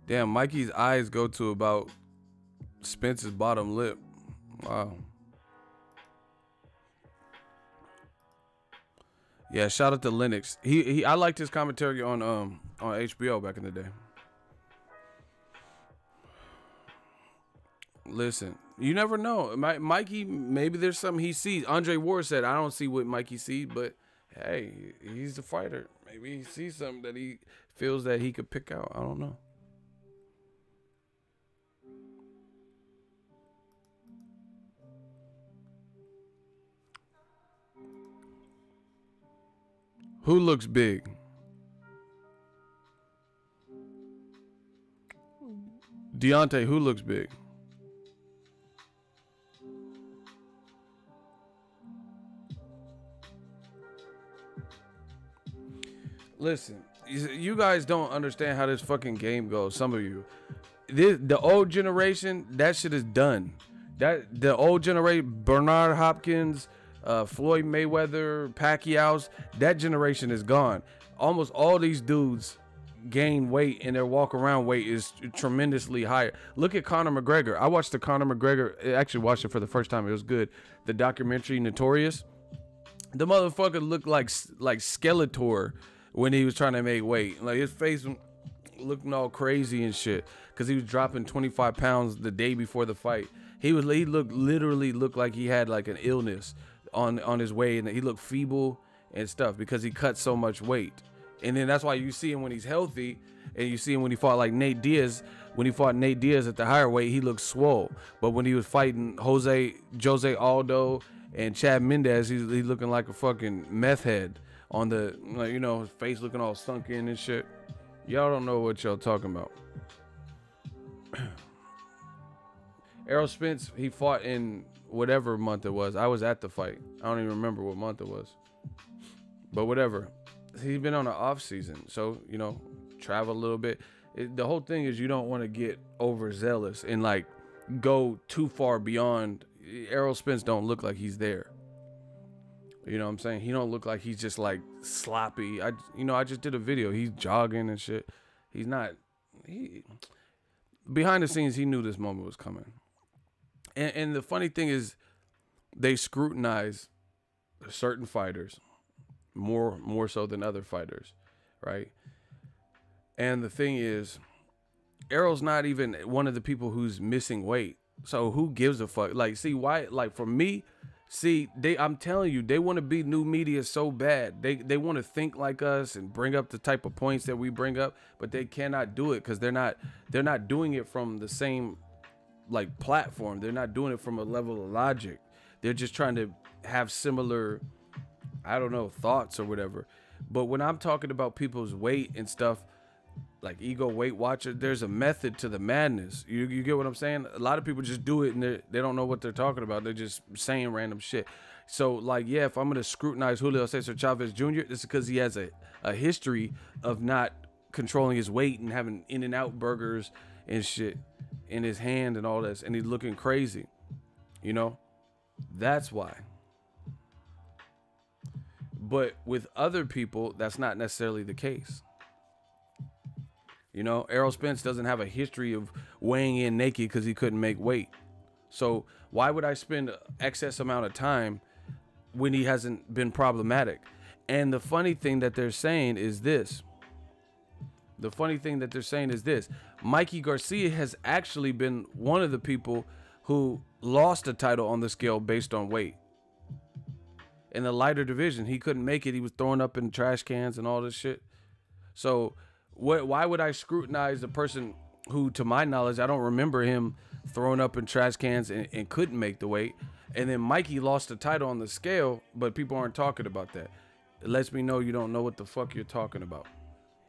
Speaker 1: Damn, Mikey's eyes go to about Spence's bottom lip. Wow. Yeah, shout out to Lennox. I liked his commentary on HBO back in the day. Listen, you never know. Mikey, maybe there's something he sees. Andre Ward said, I don't see what Mikey sees, but hey, he's a fighter. Maybe he sees something that he feels that he could pick out. I don't know. Who looks big? Deontay, who looks big? Listen, you guys don't understand how this fucking game goes. Some of you. The old generation, that shit is done. The old generation, Bernard Hopkins, Floyd Mayweather, Pacquiao's, that generation is gone. Almost all these dudes gain weight and their walk around weight is tremendously higher. Look at Conor McGregor. I watched the Conor McGregor, I actually watched it for the first time. It was good. The documentary Notorious. The motherfucker looked like Skeletor when he was trying to make weight. Like, his face looking all crazy and shit because he was dropping 25 pounds the day before the fight. He literally looked like he had like an illness on his way, and he looked feeble and stuff because he cut so much weight. And then that's why you see him when he's healthy, and you see him when he fought like Nate Diaz. When he fought Nate Diaz at the higher weight, he looked swole. But when he was fighting Jose Aldo and Chad Mendez, he's looking like a fucking meth head on the, like, you know, his face looking all sunk in and shit. Y'all don't know what y'all talking about. Errol Spence, he fought in whatever month it was. I was at the fight. I don't even remember what month it was. But whatever. He's been on an off season. So, you know, travel a little bit. The whole thing is you don't want to get overzealous and like go too far beyond. Errol Spence don't look like he's there. You know what I'm saying? He don't look like he's just like sloppy. I just did a video. He's jogging and shit. He's not. Behind the scenes, he knew this moment was coming. And the funny thing is, they scrutinize certain fighters more so than other fighters, right? And the thing is, Errol's not even one of the people who's missing weight. So who gives a fuck? Like, see why? Like for me, I'm telling you, they want to be new media so bad. They want to think like us and bring up the type of points that we bring up, but they cannot do it because they're not doing it from the same like platform. They're not doing it from a level of logic. They're just trying to have similar, I don't know, thoughts or whatever. But when I'm talking about people's weight and stuff, like Ego Weight Watcher, there's a method to the madness. You get what I'm saying? A lot of people just do it and they don't know what they're talking about. They're just saying random shit. So like, yeah, if I'm going to scrutinize Julio Cesar Chavez Jr., it's because he has a history of not controlling his weight and having In-N-Out burgers and shit in his hand and all this, and he's looking crazy. You know? That's why. But with other people, that's not necessarily the case. You know, Errol Spence doesn't have a history of weighing in naked because he couldn't make weight. So why would I spend excess amount of time when he hasn't been problematic? And the funny thing that they're saying is this. Mikey Garcia has actually been one of the people who lost a title on the scale based on weight. In the lighter division, he couldn't make it. He was throwing up in trash cans and all this shit. So why would I scrutinize a person who, to my knowledge, I don't remember him throwing up in trash cans and couldn't make the weight. And then Mikey lost the title on the scale, but people aren't talking about that. It lets me know you don't know what the fuck you're talking about.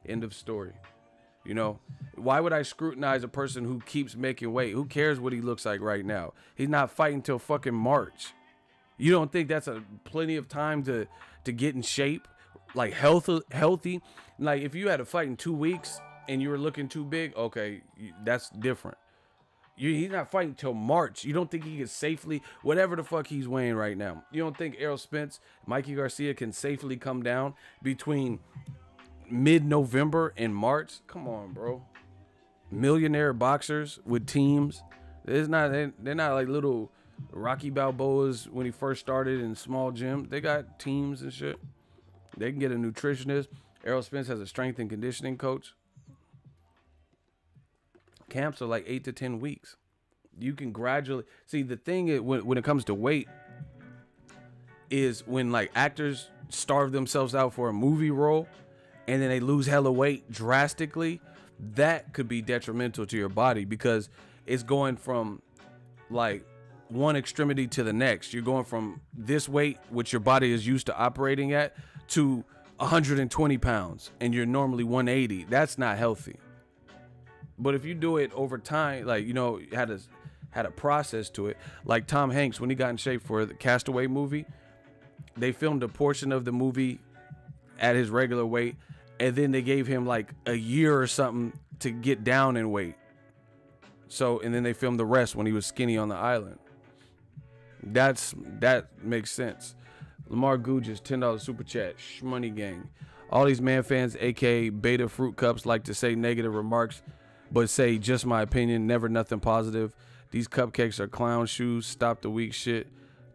Speaker 1: End of story. You know, why would I scrutinize a person who keeps making weight? Who cares what he looks like right now? He's not fighting till fucking March. You don't think that's plenty of time to get in shape, like healthy? Like if you had a fight in 2 weeks and you were looking too big, okay, that's different. He's not fighting till March. You don't think he can safely, whatever the fuck he's weighing right now, you don't think Errol Spence, Mikey Garcia can safely come down between mid-November and March? Come on, bro. Millionaire boxers with teams. They're not like little Rocky Balboas when he first started in small gyms. They got teams and shit. They can get a nutritionist. Errol Spence has a strength and conditioning coach. Camps are like 8 to 10 weeks. You can gradually see. The thing is, when it comes to weight, is when like actors starve themselves out for a movie role and then they lose hella weight drastically, that could be detrimental to your body because it's going from like one extremity to the next. You're going from this weight, which your body is used to operating at, to 120 pounds, and you're normally 180. That's not healthy. But if you do it over time, like, you know, had a process to it, like Tom Hanks, when he got in shape for the Castaway movie, they filmed a portion of the movie at his regular weight, and then they gave him like a year or something to get down in weight. So, and then they filmed the rest when he was skinny on the island. That makes sense. Lamar Gouges, $10 super chat. Shmoney gang. All these man fans, aka beta fruit cups, like to say negative remarks, but say just my opinion, never nothing positive. These cupcakes are clown shoes. Stop the weak shit.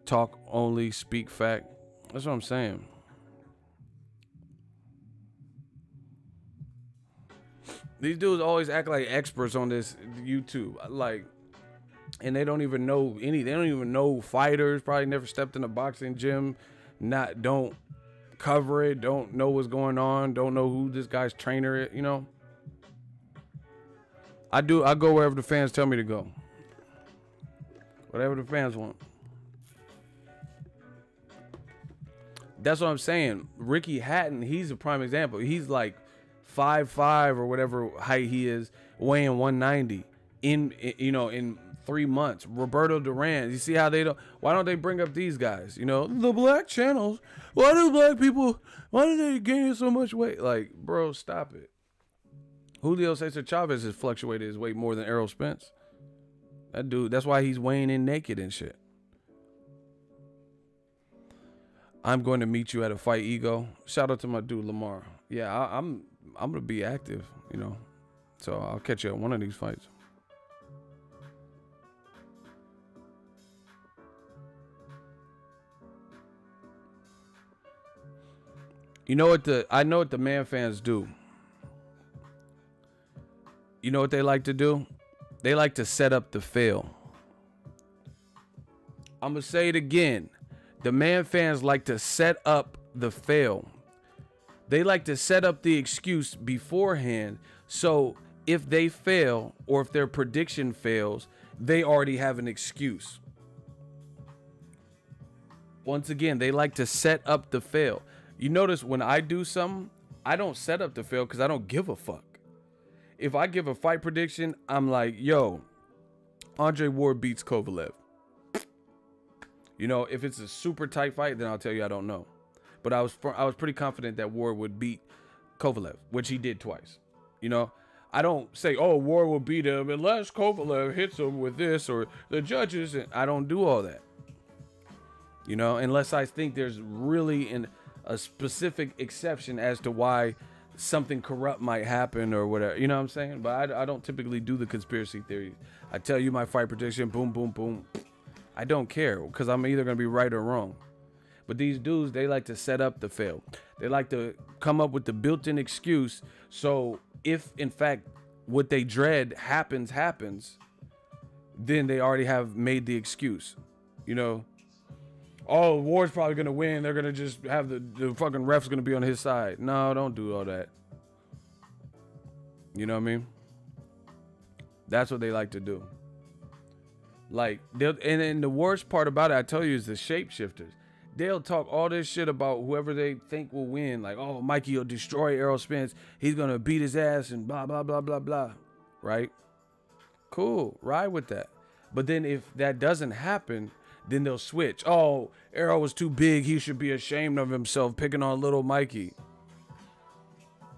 Speaker 1: Talk only, speak fact. That's what I'm saying. These dudes always act like experts on this YouTube. Like, and they don't even know they don't even know fighters, probably never stepped in a boxing gym, don't cover it, don't know what's going on, don't know who this guy's trainer is, you know. I go wherever the fans tell me to go. Whatever the fans want. That's what I'm saying. Ricky Hatton, he's a prime example. He's like 5'5" or whatever height he is, weighing 190 in 3 months. Roberto Duran, you see how why don't they bring up these guys? The black channels. Why do they gain so much weight? Like, bro, stop it. Julio Cesar Chavez has fluctuated his weight more than Errol Spence. That dude, that's why he's weighing in naked and shit. I'm going to meet you at a fight, Ego. Shout out to my dude Lamar. Yeah, I'm gonna be active, So I'll catch you at one of these fights. I know what the man fans do. You know what they like to do? They like to set up the fail. I'm going to say it again. The man fans like to set up the fail. They like to set up the excuse beforehand. So if they fail or if their prediction fails, they already have an excuse. Once again, they like to set up the fail. You notice when I do something, I don't set up the fail because I don't give a fuck. If I give a fight prediction, I'm like, yo, Andre Ward beats Kovalev. If it's a super tight fight, then I'll tell you I don't know. But I was pretty confident that Ward would beat Kovalev, which he did twice. I don't say, oh, Ward will beat him unless Kovalev hits him with this or the judges. And I don't do all that. Unless I think there's really a specific exception as to why something corrupt might happen or whatever. You know what I'm saying? But I don't typically do the conspiracy theories. I tell you my fight prediction, boom, boom, boom. I don't care because I'm either going to be right or wrong. But these dudes, they like to set up the fail. They like to come up with the built-in excuse. So if, in fact, what they dread happens, then they already have made the excuse. Oh, Ward's probably going to win. They're going to just have the fucking ref's going to be on his side. No, don't do all that. You know what I mean? That's what they like to do. Like, and then the worst part about it, I tell you, is the shapeshifters. They'll talk all this shit about whoever they think will win. Like, oh, Mikey will destroy Errol Spence. He's going to beat his ass and blah, blah, blah, blah, blah. Right? Cool. Ride with that. But then if that doesn't happen, then they'll switch. Oh, Errol was too big. He should be ashamed of himself picking on little Mikey.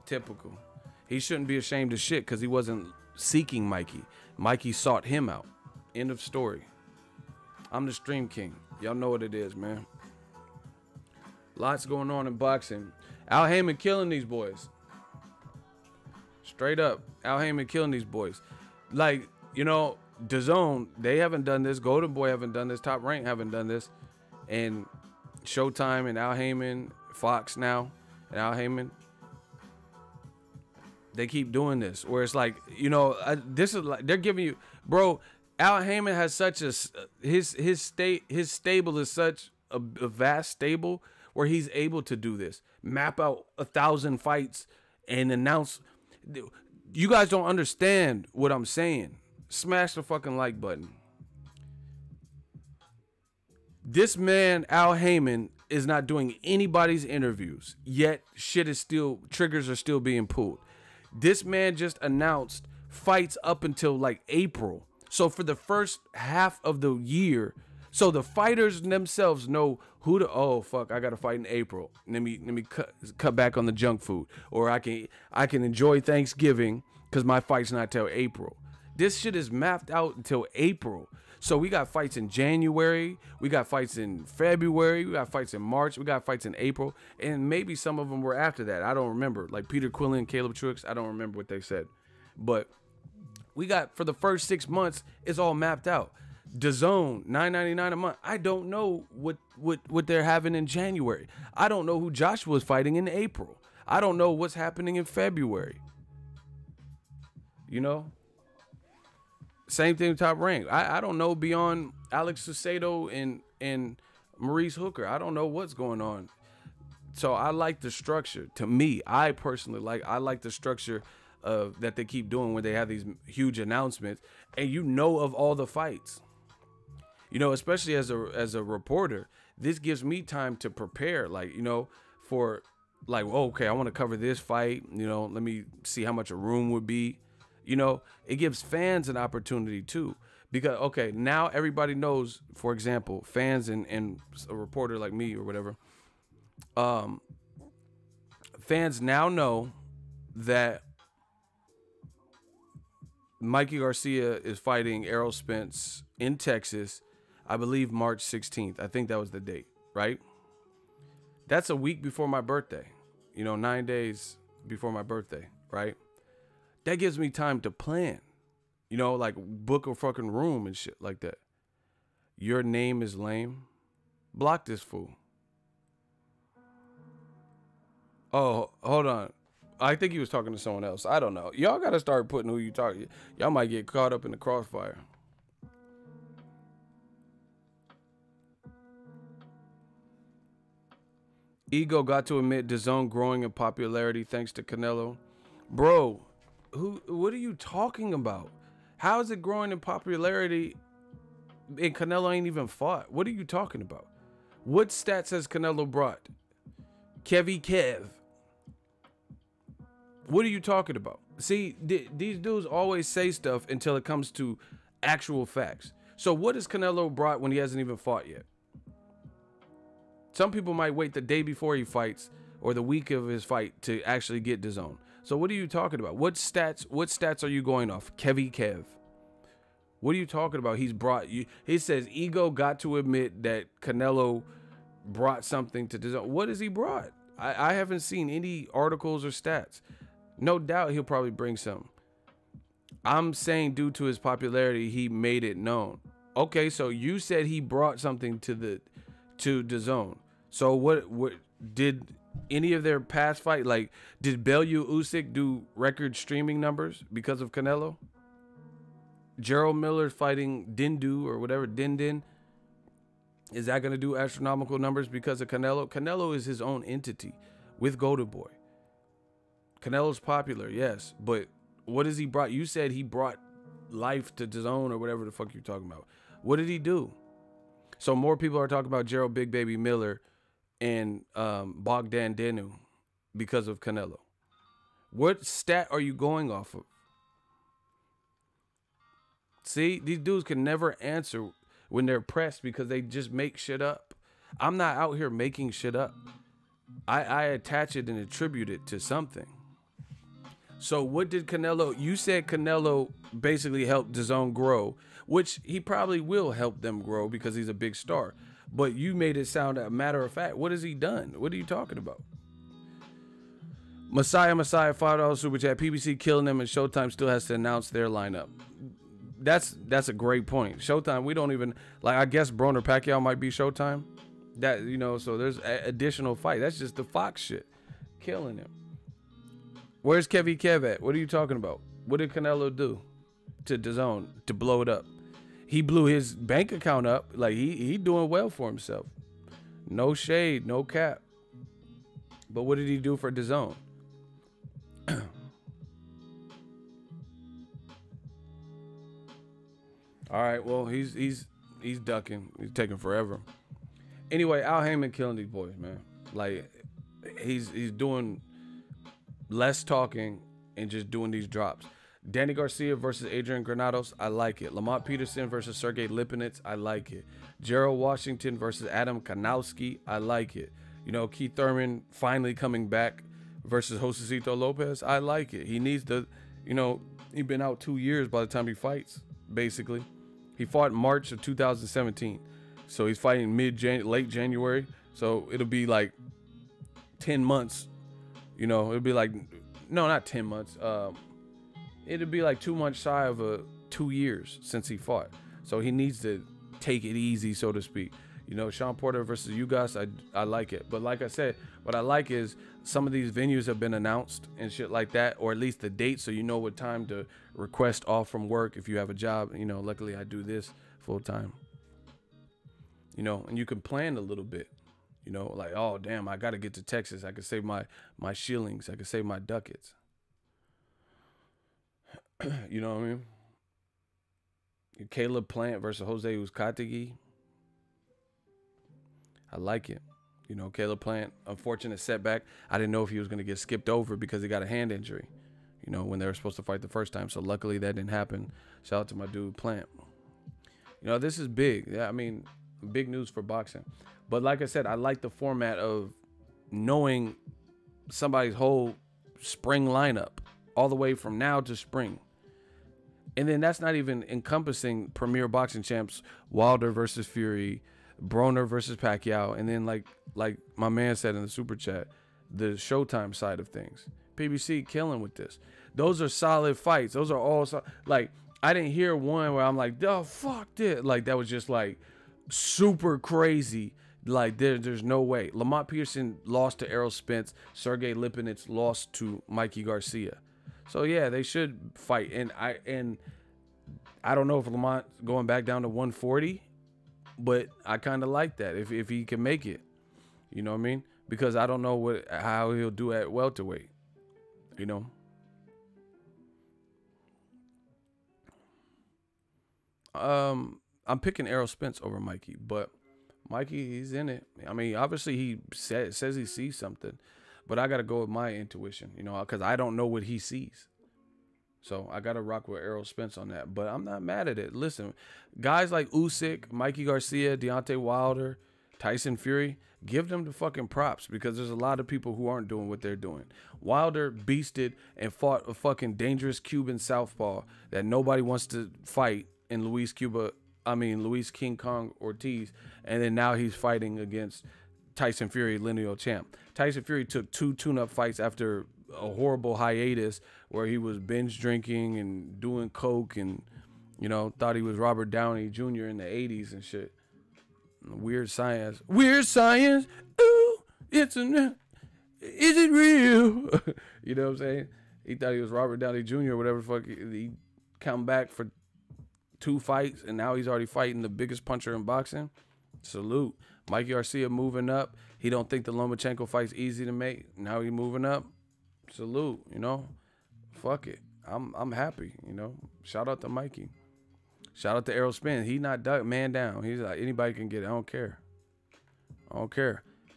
Speaker 1: Typical. He shouldn't be ashamed of shit because he wasn't seeking Mikey. Mikey sought him out. End of story. I'm the Stream King. Y'all know what it is, man. Lots going on in boxing. Al Heyman killing these boys. Straight up. Al Heyman killing these boys. Like, DAZN, they haven't done this. Golden Boy haven't done this. Top Rank haven't done this. And Showtime and Al Heyman, Fox now, and Al Heyman, they keep doing this. Where it's like, this is like, they're giving you, bro, Al Heyman has such a, his stable is such a vast stable where he's able to do this. Map out 1,000 fights and announce. You guys don't understand what I'm saying. Smash the fucking like button. This man, Al Heyman, is not doing anybody's interviews, yet triggers are still being pulled. This man just announced fights up until like April. So for the first half of the year, so the fighters themselves know who to, oh fuck, I got to fight in April. Let me cut back on the junk food, or I can enjoy Thanksgiving because my fight's not till April. This shit is mapped out until April. So we got fights in January, we got fights in February, we got fights in March, we got fights in April, and maybe some of them were after that. I don't remember. Like Peter Quillen, Caleb Truex, I don't remember what they said. But we got, for the first 6 months, it's all mapped out. DAZN, $9.99 a month. I don't know what they're having in January. I don't know who Joshua's fighting in April. I don't know what's happening in February. Same thing with Top Rank. I don't know beyond Alex Sucedo and Maurice Hooker. I don't know what's going on. So I like the structure. To me, I personally like the structure that they keep doing when they have these huge announcements, and you know of all the fights. You know, especially as a reporter, this gives me time to prepare, like, you know, for like, oh, okay, I want to cover this fight, you know, let me see how much a room would be. You know, it gives fans an opportunity too, because, okay, now everybody knows, for example, fans and a reporter like me or whatever, fans now know that Mikey Garcia is fighting Errol Spence in Texas, I believe March 16th. I think that was the date, right? That's a week before my birthday. You know, 9 days before my birthday, right? That gives me time to plan. You know, like book a fucking room and shit like that. Your name is lame. Block this fool. Oh, hold on. I think he was talking to someone else. I don't know. Y'all got to start putting who you talking. Y'all might get caught up in the crossfire. Ego got to admit DAZN growing in popularity thanks to Canelo. Bro, what are you talking about? How is it growing in popularity and Canelo ain't even fought? What are you talking about? What stats has Canelo brought? Kev. What are you talking about? See, these dudes always say stuff until it comes to actual facts. So what has Canelo brought when he hasn't even fought yet? Some people might wait the day before he fights or the week of his fight to actually get DAZN. So what are you talking about? What stats are you going off? Kev. What are you talking about? He's brought you. He says Ego got to admit that Canelo brought something to DAZN. What has he brought? I haven't seen any articles or stats. No doubt he'll probably bring some. I'm saying due to his popularity, he made it known. Okay, so you said he brought something to DAZN. So what did any of their past fight, like, did Bellew Usyk do record streaming numbers because of Canelo? Gerald Miller fighting Dindu or whatever, Din. Is that going to do astronomical numbers because of Canelo? Canelo is his own entity with Wonderboy. Canelo's popular, yes, but what has he brought? You said he brought life to DAZN or whatever the fuck you're talking about. What did he do? So more people are talking about Gerald Big Baby Miller and Bogdan Danu because of Canelo. What stat are you going off of? See, these dudes can never answer when they're pressed because they just make shit up. I'm not out here making shit up. I attach it and attribute it to something. So what did Canelo, you said Canelo basically helped DAZN grow, which he probably will help them grow because he's a big star. But you made it sound a matter of fact. What has he done? What are you talking about? Messiah, $5 super chat. PBC killing them and Showtime still has to announce their lineup. That's a great point. Showtime, we don't even, like, I guess Broner Pacquiao might be Showtime. That, you know, so there's additional fight. That's just the Fox shit. Killing him. Where's Kev at? What are you talking about? What did Canelo do to DAZN to blow it up? He blew his bank account up. Like, he doing well for himself. No shade, no cap. But what did he do for DAZN? All right, well, he's ducking. He's taking forever. Anyway, Al Heyman killing these boys, man. Like, he's doing less talking and just doing these drops. Danny Garcia versus Adrian Granados, I like it. Lamont Peterson versus Sergey Lipinets, I like it. Gerald Washington versus Adam Kanowski, I like it. You know, Keith Thurman finally coming back versus Josecito Lopez, I like it. He needs to, you know, he's been out 2 years by the time he fights, basically. He fought in March of 2017. So he's fighting late January. So it'll be like 10 months. You know, it'll be like, no, not 10 months. It'll be like 2 months shy of 2 years since he fought. So he needs to take it easy, so to speak. You know, Sean Porter versus Ugas, I like it. But like I said, what I like is some of these venues have been announced and shit like that, or at least the date, so you know what time to request off from work if you have a job. You know, luckily I do this full time. You know, and you can plan a little bit. You know, like, oh, damn, I got to get to Texas. I can save my shillings. I can save my ducats. You know what I mean? Caleb Plant versus Jose Uzcategui. I like it. You know, Caleb Plant, unfortunate setback. I didn't know if he was going to get skipped over because he got a hand injury, you know, when they were supposed to fight the first time. So luckily that didn't happen. Shout out to my dude Plant. You know, this is big. Yeah, I mean, big news for boxing. But like I said, I like the format of knowing somebody's whole spring lineup all the way from now to spring. And then that's not even encompassing premier boxing champs, Wilder versus Fury, Broner versus Pacquiao, and then like my man said in the super chat, the Showtime side of things. PBC killing with this. Those are solid fights. Those are all like, I didn't hear one where I'm like, oh fuck this. Like that was just like super crazy. Like there's no way. Lamont Peterson lost to Errol Spence. Sergey Lipinets lost to Mikey Garcia. So yeah, they should fight. And I don't know if Lamont going back down to 140, but I kind of like that if he can make it. You know what I mean? Because I don't know how he'll do at welterweight. You know. I'm picking Errol Spence over Mikey, but Mikey, he's in it. I mean, obviously he says he sees something, but I got to go with my intuition, you know, because I don't know what he sees. So I got to rock with Errol Spence on that, but I'm not mad at it. Listen, guys like Usyk, Mikey Garcia, Deontay Wilder, Tyson Fury, give them the fucking props because there's a lot of people who aren't doing what they're doing. Wilder beasted and fought a fucking dangerous Cuban southpaw that nobody wants to fight in Luis King Kong Ortiz, and then now he's fighting against Tyson Fury, lineal champ. Tyson Fury took 2 tune-up fights after a horrible hiatus where he was binge drinking and doing coke and, you know, thought he was Robert Downey Jr. in the 80s and shit. Weird science. Weird science. Ooh, is it real? You know what I'm saying? He thought he was Robert Downey Jr. or whatever the fuck. He come back for 2 fights, and now he's already fighting the biggest puncher in boxing. Salute. Mikey Garcia moving up. He don't think the Lomachenko fight's easy to make. Now he moving up. Salute, you know. Fuck it. I'm happy, you know. Shout out to Mikey. Shout out to Errol Spence. He not man down. He's like, anybody can get it. I don't care.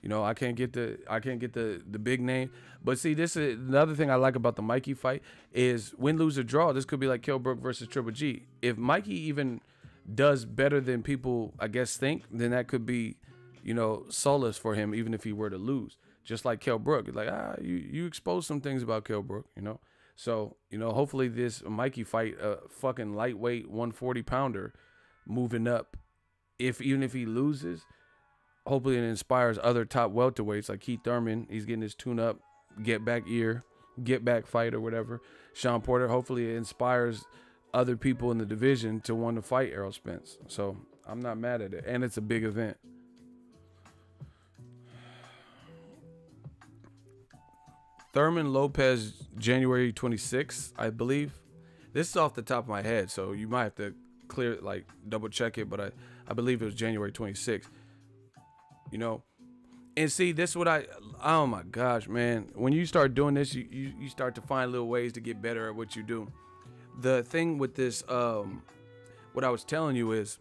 Speaker 1: You know, I can't get the big name. But see, this is another thing I like about the Mikey fight is win, lose, or draw. This could be like Kell Brook versus Triple G. If Mikey even does better than people, I guess, think, then that could be, you know, solace for him, even if he were to lose. Just like Kell Brook. Like, you expose some things about Kell Brook, you know. So, you know, hopefully this Mikey fight, fucking lightweight 140-pounder moving up. Even if he loses, hopefully it inspires other top welterweights like Keith Thurman. He's getting his tune-up, get back fight or whatever. Sean Porter, hopefully it inspires other people in the division to want to fight Errol Spence. So I'm not mad at it. And it's a big event. Thurman Lopez, January 26th, I believe. This is off the top of my head, so you might have to double check it, but I believe it was January 26th. You know, and see, this is what oh my gosh, man. When you start doing this, you start to find little ways to get better at what you do. The thing with this, what I was telling you is,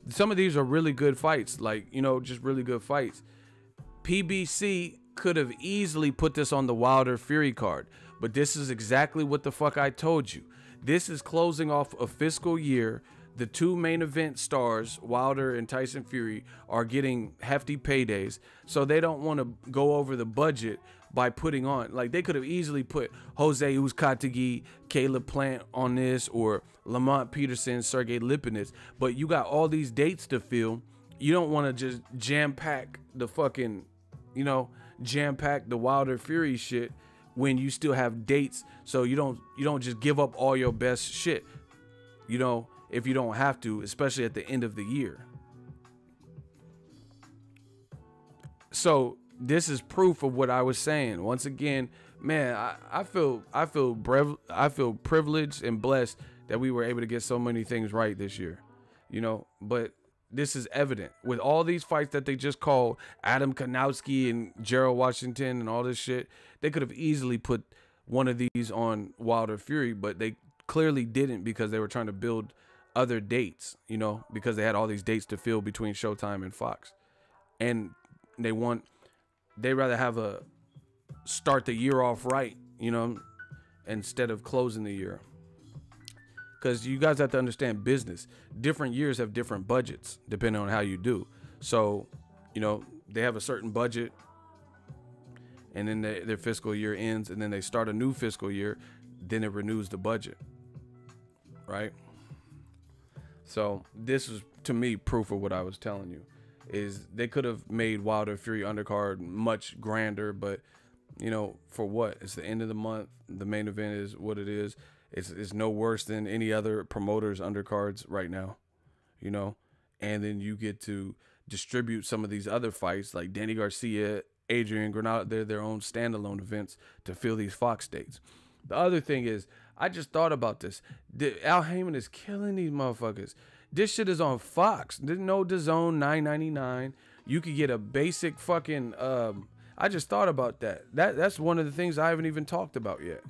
Speaker 1: some of these are really good fights, like, you know, just really good fights. PBC could have easily put this on the Wilder Fury card, but this is exactly what the fuck I told you. This is closing off a fiscal year. The 2 main event stars, Wilder and Tyson Fury, are getting hefty paydays, so they don't want to go over the budget by putting on, like, they could have easily put Jose Uzcategui, Caleb Plant on this, or Lamont Peterson, Sergey Lipinets, but you got all these dates to fill. You don't want to just jam-pack the fucking, you know, jam-pack the Wilder Fury shit when you still have dates, so you don't just give up all your best shit, you know, if you don't have to, especially at the end of the year. So this is proof of what I was saying. Once again, man, I feel privileged and blessed that we were able to get so many things right this year, you know. But this is evident with all these fights that they just called, Adam Kanowski and Gerald Washington and all this shit. They could have easily put one of these on Wilder Fury, but they clearly didn't because they were trying to build other dates, you know, because they had all these dates to fill between Showtime and Fox. And they'd rather have start the year off right, you know, instead of closing the year. Because you guys have to understand business. Different years have different budgets depending on how you do. So, you know, they have a certain budget, and then their fiscal year ends, and then they start a new fiscal year, then it renews the budget, right? So this is, to me, proof of what I was telling you, is they could have made Wilder Fury undercard much grander, but, you know, for what? It's the end of the month. The main event is what it is. It's no worse than any other promoter's undercards right now, you know? And then you get to distribute some of these other fights like Danny Garcia, Adrian Granado. They're their own standalone events to fill these Fox dates. The other thing is, I just thought about this. Al Heyman is killing these motherfuckers. This shit is on Fox. There's no DAZN $9.99. You could get a basic fucking. I just thought about that. That's one of the things I haven't even talked about yet.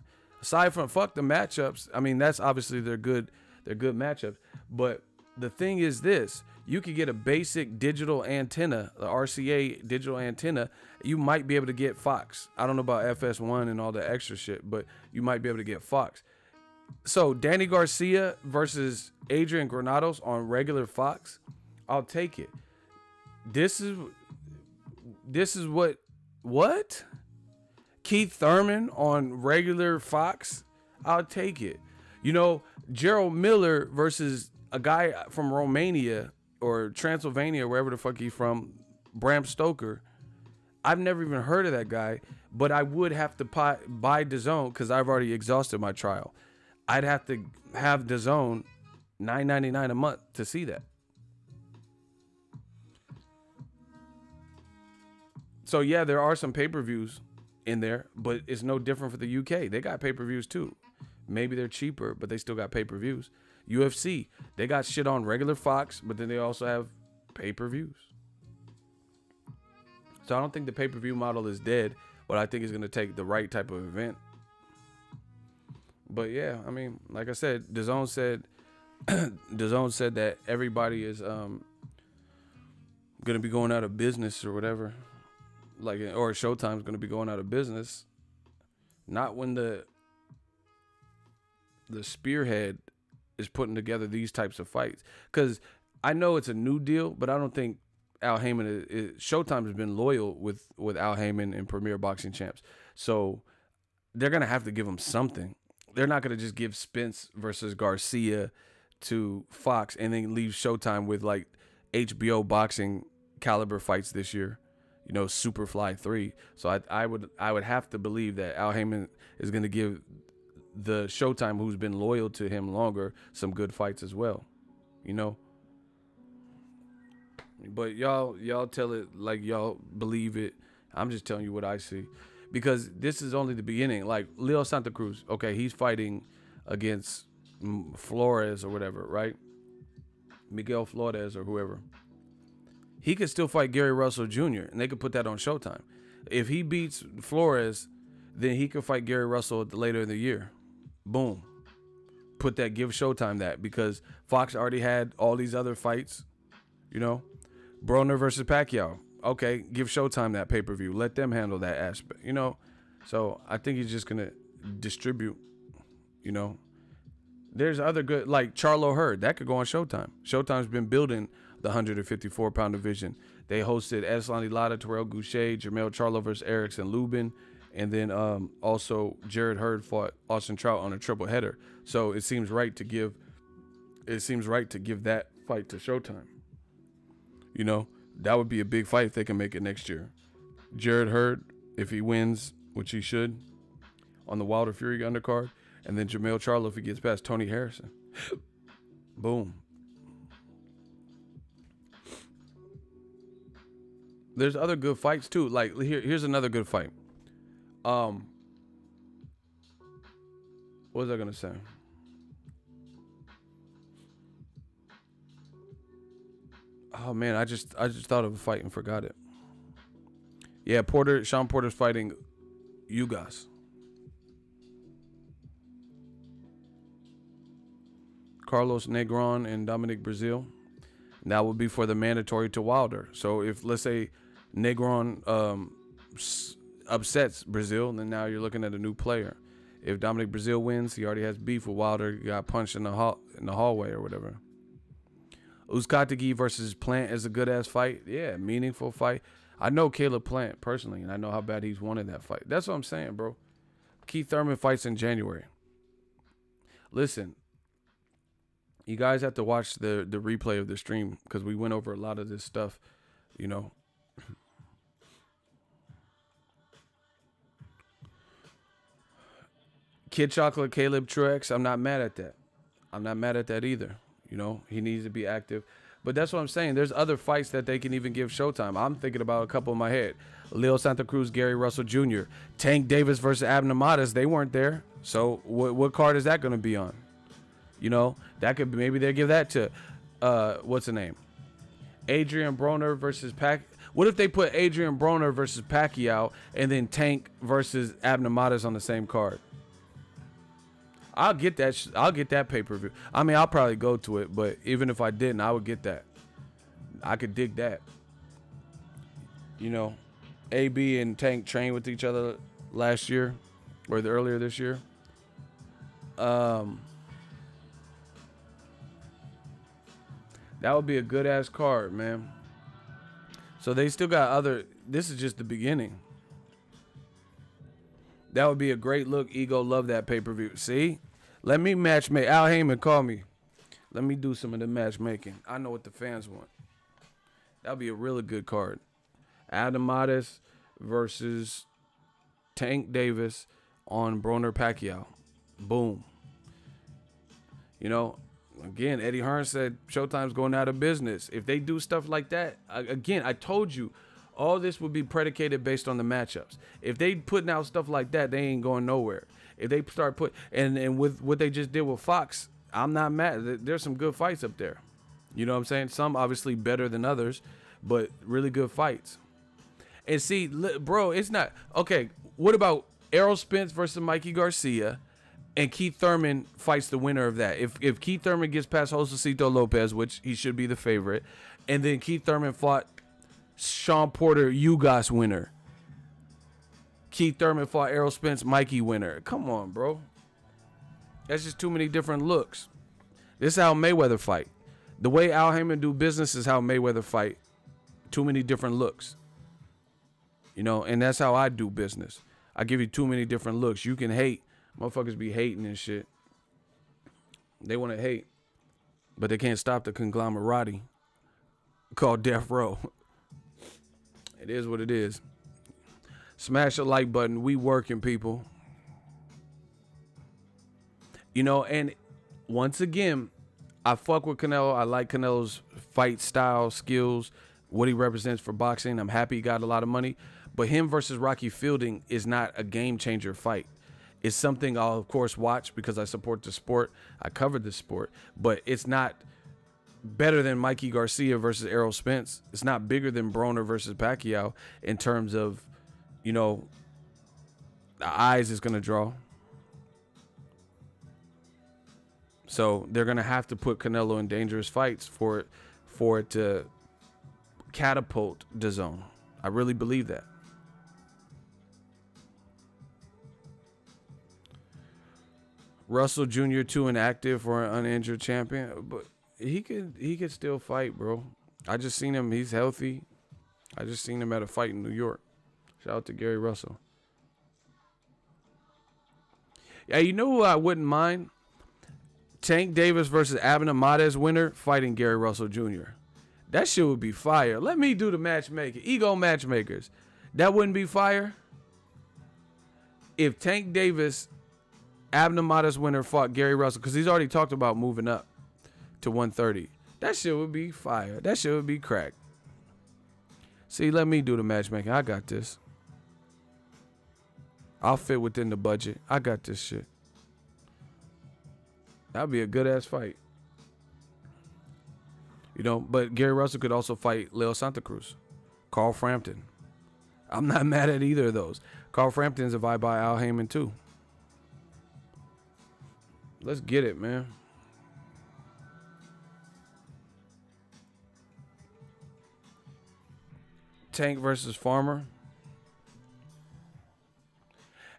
Speaker 1: Aside from fuck the matchups, I mean that's obviously they're good matchups. But the thing is this: you could get a basic digital antenna, the RCA digital antenna. You might be able to get Fox. I don't know about FS1 and all the extra shit, but you might be able to get Fox. So Danny Garcia versus Adrian Granados on regular Fox, I'll take it. This is what? Keith Thurman on regular Fox, I'll take it. You know, Gerald Miller versus a guy from Romania or Transylvania, wherever the fuck he's from, Bram Stoker. I've never even heard of that guy, but I would have to buy DAZN because I've already exhausted my trial. I'd have to have DAZN $9.99 a month to see that. So yeah, there are some pay-per-views in there, but it's no different for the UK. They got pay-per-views too. Maybe they're cheaper, but they still got pay-per-views. UFC, they got shit on regular Fox, but then they also have pay-per-views. So I don't think the pay-per-view model is dead, but I think it's going to take the right type of event. But yeah, I mean, like I said, DAZN said that everybody is going to be going out of business or whatever. Like, or Showtime's going to be going out of business. Not when the spearhead is putting together these types of fights. Because I know it's a new deal, but I don't think Al Heyman Showtime has been loyal with Al Heyman and Premier Boxing Champs. So they're going to have to give him something. They're not going to just give Spence versus Garcia to Fox and then leave Showtime with like HBO boxing caliber fights this year. You know, Superfly 3. So I would have to believe that Al Heyman is going to give the Showtime, who's been loyal to him longer, some good fights as well. You know. But y'all tell it like y'all believe it. I'm just telling you what I see. Because this is only the beginning. Like Leo Santa Cruz, okay, he's fighting against Flores or whatever, right? Miguel Flores or whoever. He could still fight Gary Russell Jr. and they could put that on Showtime. If he beats Flores, then he could fight Gary Russell later in the year. Boom. Give Showtime that, because Fox already had all these other fights, you know. Broner versus Pacquiao. Okay, give Showtime that pay-per-view. Let them handle that aspect, you know. So I think he's just going to distribute, you know. There's other good, like Charlo Hurd. That could go on Showtime. Showtime's been building the 154-pound division. They hosted Eslani Lara, Terrell Goucher, Jermell Charlo versus Erickson Lubin, and then also Jared Hurd fought Austin Trout on a triple header. So it seems right to give that fight to Showtime. You know, that would be a big fight if they can make it next year. Jared Hurd, if he wins, which he should, on the Wilder Fury undercard, and then Jermell Charlo if he gets past Tony Harrison. Boom. There's other good fights too. Like here's another good fight. What was I gonna say? Oh man, I just thought of a fight and forgot it. Yeah, Sean Porter's fighting Ugas. Carlos Negron and Dominic Breazeale. And that would be for the mandatory to Wilder. So if, let's say, Negron upsets Breazeale, then now you're looking at a new player. If Dominic Breazeale wins, he already has beef with Wilder. He got punched in the hallway or whatever. Uzcategui versus Plant is a good-ass fight. Yeah, meaningful fight. I know Caleb Plant personally, and I know how bad he's wanted that fight. That's what I'm saying, bro. Keith Thurman fights in January. Listen, you guys have to watch the replay of the stream because we went over a lot of this stuff, you know. Kid Chocolate, Caleb Truex, I'm not mad at that. I'm not mad at that either. You know, he needs to be active. But that's what I'm saying. There's other fights that they can even give Showtime. I'm thinking about a couple in my head. Leo Santa Cruz, Gary Russell Jr. Tank Davis versus Abner Matas. They weren't there. So what card is that going to be on? You know, that could be, maybe they give that to, what's the name? Adrian Broner versus What if they put Adrian Broner versus Pacquiao and then Tank versus Abner Matas on the same card? I'll get that. I'll get that pay-per-view. I mean, I'll probably go to it, but even if I didn't, I would get that. I could dig that. You know, AB and Tank trained with each other last year or earlier this year. That would be a good-ass card, man. So they still got other. This is just the beginning. That would be a great look. Ego love that pay-per-view. See? Let me matchmake. Al Heyman, call me. Let me do some of the matchmaking. I know what the fans want. That would be a really good card. Adam Matas versus Tank Davis on Broner Pacquiao. Boom. You know, again, Eddie Hearn said Showtime's going out of business. If they do stuff like that, again, I told you, all this would be predicated based on the matchups. If they putting out stuff like that, they ain't going nowhere. If they start and with what they just did with Fox, I'm not mad. There's some good fights up there. You know what I'm saying? Some obviously better than others, but really good fights. And see, bro, it's not okay. What about Errol Spence versus Mikey Garcia, and Keith Thurman fights the winner of that? If Keith Thurman gets past Josecito Lopez, which he should be the favorite, and then Keith Thurman fought Sean Porter, Ugas winner. Keith Thurman fought Errol Spence, Mikey winner. Come on, bro. That's just too many different looks. This is how Mayweather fight. The way Al Heyman do business is how Mayweather fight. Too many different looks. You know, and that's how I do business. I give you too many different looks. You can hate. Motherfuckers be hating and shit. They want to hate. But they can't stop the conglomerati called Death Row. It is what it is. Smash the like button. We working, people. You know, and once again, I fuck with Canelo. I like Canelo's fight style, skills, what he represents for boxing. I'm happy he got a lot of money. But him versus Rocky Fielding is not a game changer fight. It's something I'll, of course, watch because I support the sport. I covered the sport. But it's not better than Mikey Garcia versus Errol Spence. It's not bigger than Broner versus Pacquiao in terms of, you know, the eyes is going to draw. So they're going to have to put Canelo in dangerous fights for it to catapult the zone. I really believe that. Russell Jr. too inactive for an uninjured champion, but he could still fight, bro. I just seen him. He's healthy. I just seen him at a fight in New York. Shout out to Gary Russell. Yeah, you know who I wouldn't mind? Tank Davis versus Abner Matas winner fighting Gary Russell Jr. That shit would be fire. Let me do the matchmaking. Ego matchmakers. That wouldn't be fire? If Tank Davis, Abner Matas winner fought Gary Russell, because he's already talked about moving up to 130. That shit would be fire. That shit would be crack. See, let me do the matchmaking. I got this. I'll fit within the budget. I got this shit. That'd be a good-ass fight. You know, but Gary Russell could also fight Leo Santa Cruz. Carl Frampton. I'm not mad at either of those. Carl Frampton's a vibe by Al Heyman, too. Let's get it, man. Tank versus Farmer.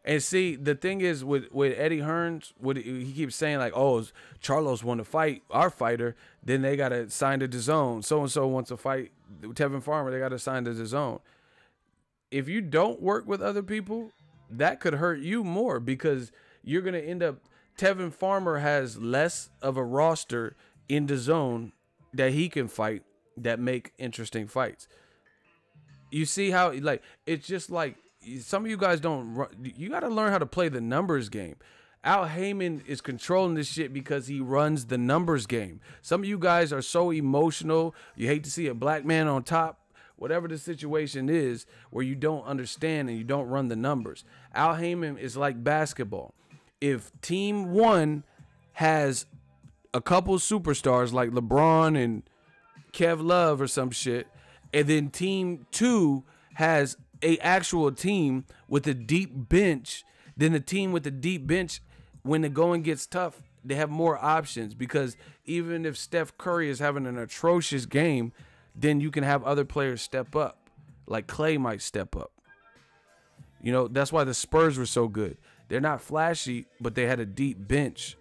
Speaker 1: And see, the thing is with Eddie Hearns, he keeps saying like, oh, Charlo's want to fight our fighter, then they got to sign to DAZN. So-and-so wants to fight Tevin Farmer, they got to sign to DAZN. If you don't work with other people, that could hurt you more because you're going to end up, Tevin Farmer has less of a roster in DAZN that he can fight that make interesting fights. You see how, like, it's just like, some of you guys you got to learn how to play the numbers game. Al Heyman is controlling this shit because he runs the numbers game. Some of you guys are so emotional. You hate to see a black man on top, whatever the situation is, where you don't understand and you don't run the numbers. Al Heyman is like basketball. If team 1 has a couple superstars like LeBron and Kev Love or some shit, and then team 2 has a actual team with a deep bench, then the team with the deep bench, when the going gets tough, they have more options, because even if Steph Curry is having an atrocious game, then you can have other players step up, like Clay might step up. You know, that's why the Spurs were so good. They're not flashy, but they had a deep bench.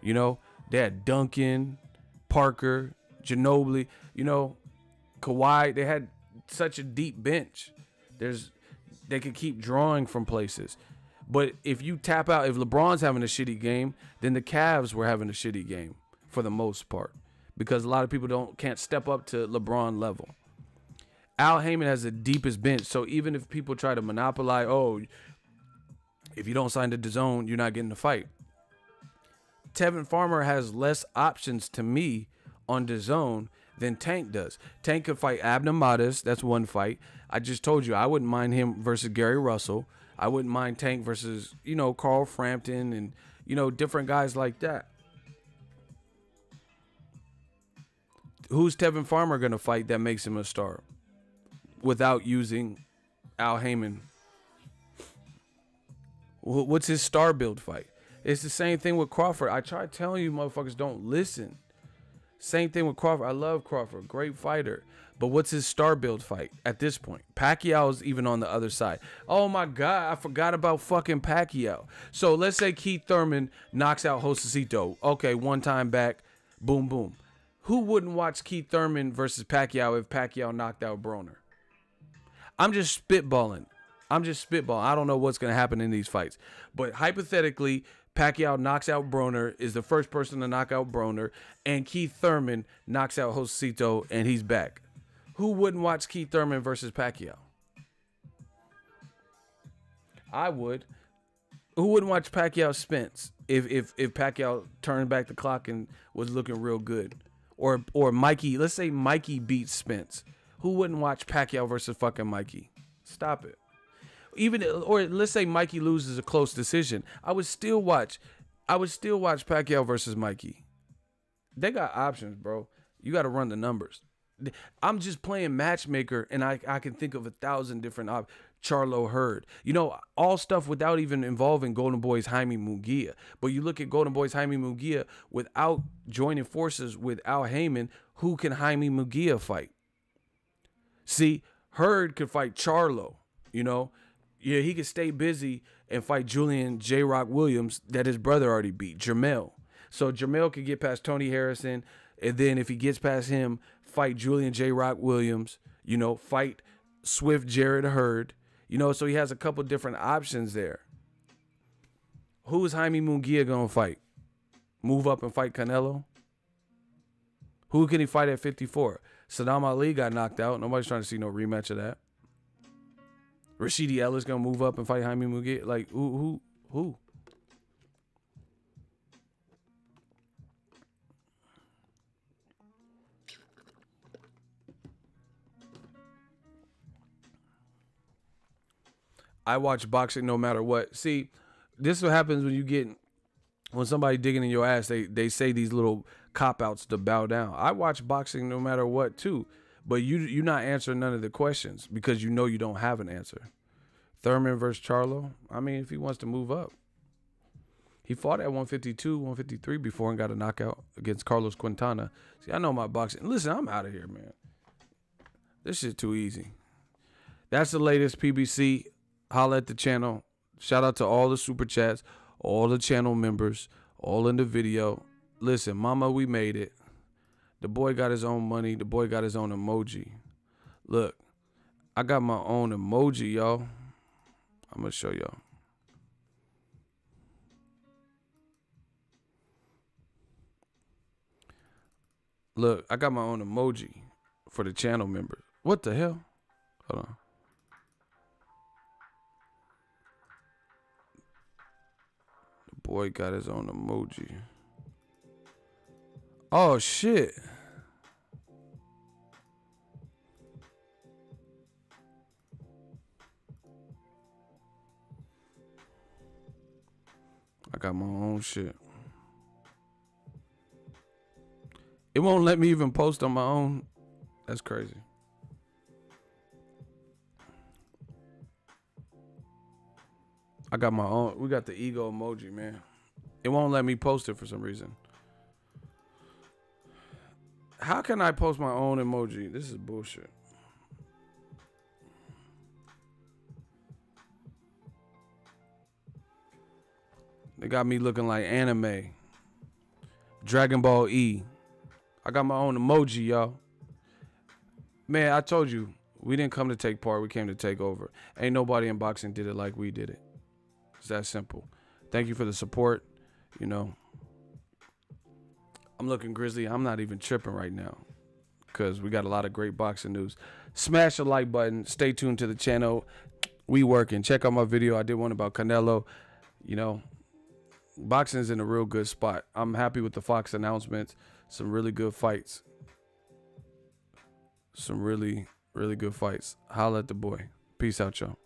Speaker 1: You know, they had Duncan, Parker, Ginobili, you know, Kawhi. They had such a deep bench. They could keep drawing from places. But if you tap out, if LeBron's having a shitty game, then the Cavs were having a shitty game for the most part, because a lot of people can't step up to LeBron level. Al Heyman has the deepest bench, so even if people try to monopolize, oh, if you don't sign to DAZN, you're not getting the fight. Tevin Farmer has less options to me on DAZN than Tank does. Tank could fight Abner Mares. That's one fight. I just told you I wouldn't mind him versus Gary Russell. I wouldn't mind Tank versus, you know, Carl Frampton and, you know, different guys like that. Who's Tevin Farmer going to fight that makes him a star without using Al Heyman? What's his star build fight? It's the same thing with Crawford. I try telling you motherfuckers don't listen. Same thing with Crawford. I love Crawford. Great fighter. But what's his star build fight at this point? Pacquiao's even on the other side. Oh, my God. I forgot about fucking Pacquiao. So let's say Keith Thurman knocks out Josecito. Okay, one time back. Boom, boom. Who wouldn't watch Keith Thurman versus Pacquiao if Pacquiao knocked out Broner? I'm just spitballing. I don't know what's going to happen in these fights. But hypothetically, Pacquiao knocks out Broner, is the first person to knock out Broner, and Keith Thurman knocks out Josecito, and he's back. Who wouldn't watch Keith Thurman versus Pacquiao? I would. Who wouldn't watch Pacquiao Spence if Pacquiao turned back the clock and was looking real good? Or Mikey, let's say Mikey beats Spence. Who wouldn't watch Pacquiao versus fucking Mikey? Stop it. Or let's say Mikey loses a close decision. I would still watch Pacquiao versus Mikey. They got options, bro. You got to run the numbers. I'm just playing matchmaker, and I can think of 1,000 different options. Charlo Hurd. You know, all stuff without even involving Golden Boy's Jaime Munguia. But you look at Golden Boy's Jaime Munguia without joining forces with Al Heyman, who can Jaime Munguia fight? See, Hurd could fight Charlo, you know. Yeah, he could stay busy and fight Julian J-Rock Williams that his brother already beat, Jermell. So Jermell could get past Tony Harrison, and then if he gets past him, fight Julian J-Rock Williams, you know, fight Swift Jared Hurd. You know, so he has a couple different options there. Who is Jaime Munguia going to fight? Move up and fight Canelo? Who can he fight at 54? Saddam Ali got knocked out. Nobody's trying to see no rematch of that. Rashidi Ellis going to move up and fight Jaime Munguia? Like, who? I watch boxing no matter what. See, this is what happens when somebody digging in your ass, they say these little cop-outs to bow down. I watch boxing no matter what too, but you're not answering none of the questions because you know you don't have an answer. Thurman versus Charlo, I mean, if he wants to move up. He fought at 152, 153 before and got a knockout against Carlos Quintana. See, I know my boxing. Listen, I'm out of here, man. This shit too easy. That's the latest PBC. Holla at the channel. Shout out to all the super chats, all the channel members, all in the video. Listen, mama, we made it. The boy got his own money. The boy got his own emoji. Look, I got my own emoji, y'all. I'm going to show y'all. Look, I got my own emoji for the channel members. What the hell? Hold on. The boy got his own emoji. Oh, shit. I got my own shit. It won't let me even post on my own. That's crazy. I got my own. We got the ego emoji, man. It won't let me post it for some reason. How can I post my own emoji? This is bullshit. They got me looking like anime. Dragon Ball E. I got my own emoji, y'all. Man, I told you, we didn't come to take part. We came to take over. Ain't nobody in boxing did it like we did it. It's that simple. Thank you for the support. You know, I'm looking grizzly. I'm not even tripping right now because we got a lot of great boxing news. Smash the like button. Stay tuned to the channel. We working. Check out my video. I did one about Canelo. You know, boxing's in a real good spot. I'm happy with the Fox announcements. Some really good fights. Some really, really good fights. Holla at the boy. Peace out, y'all.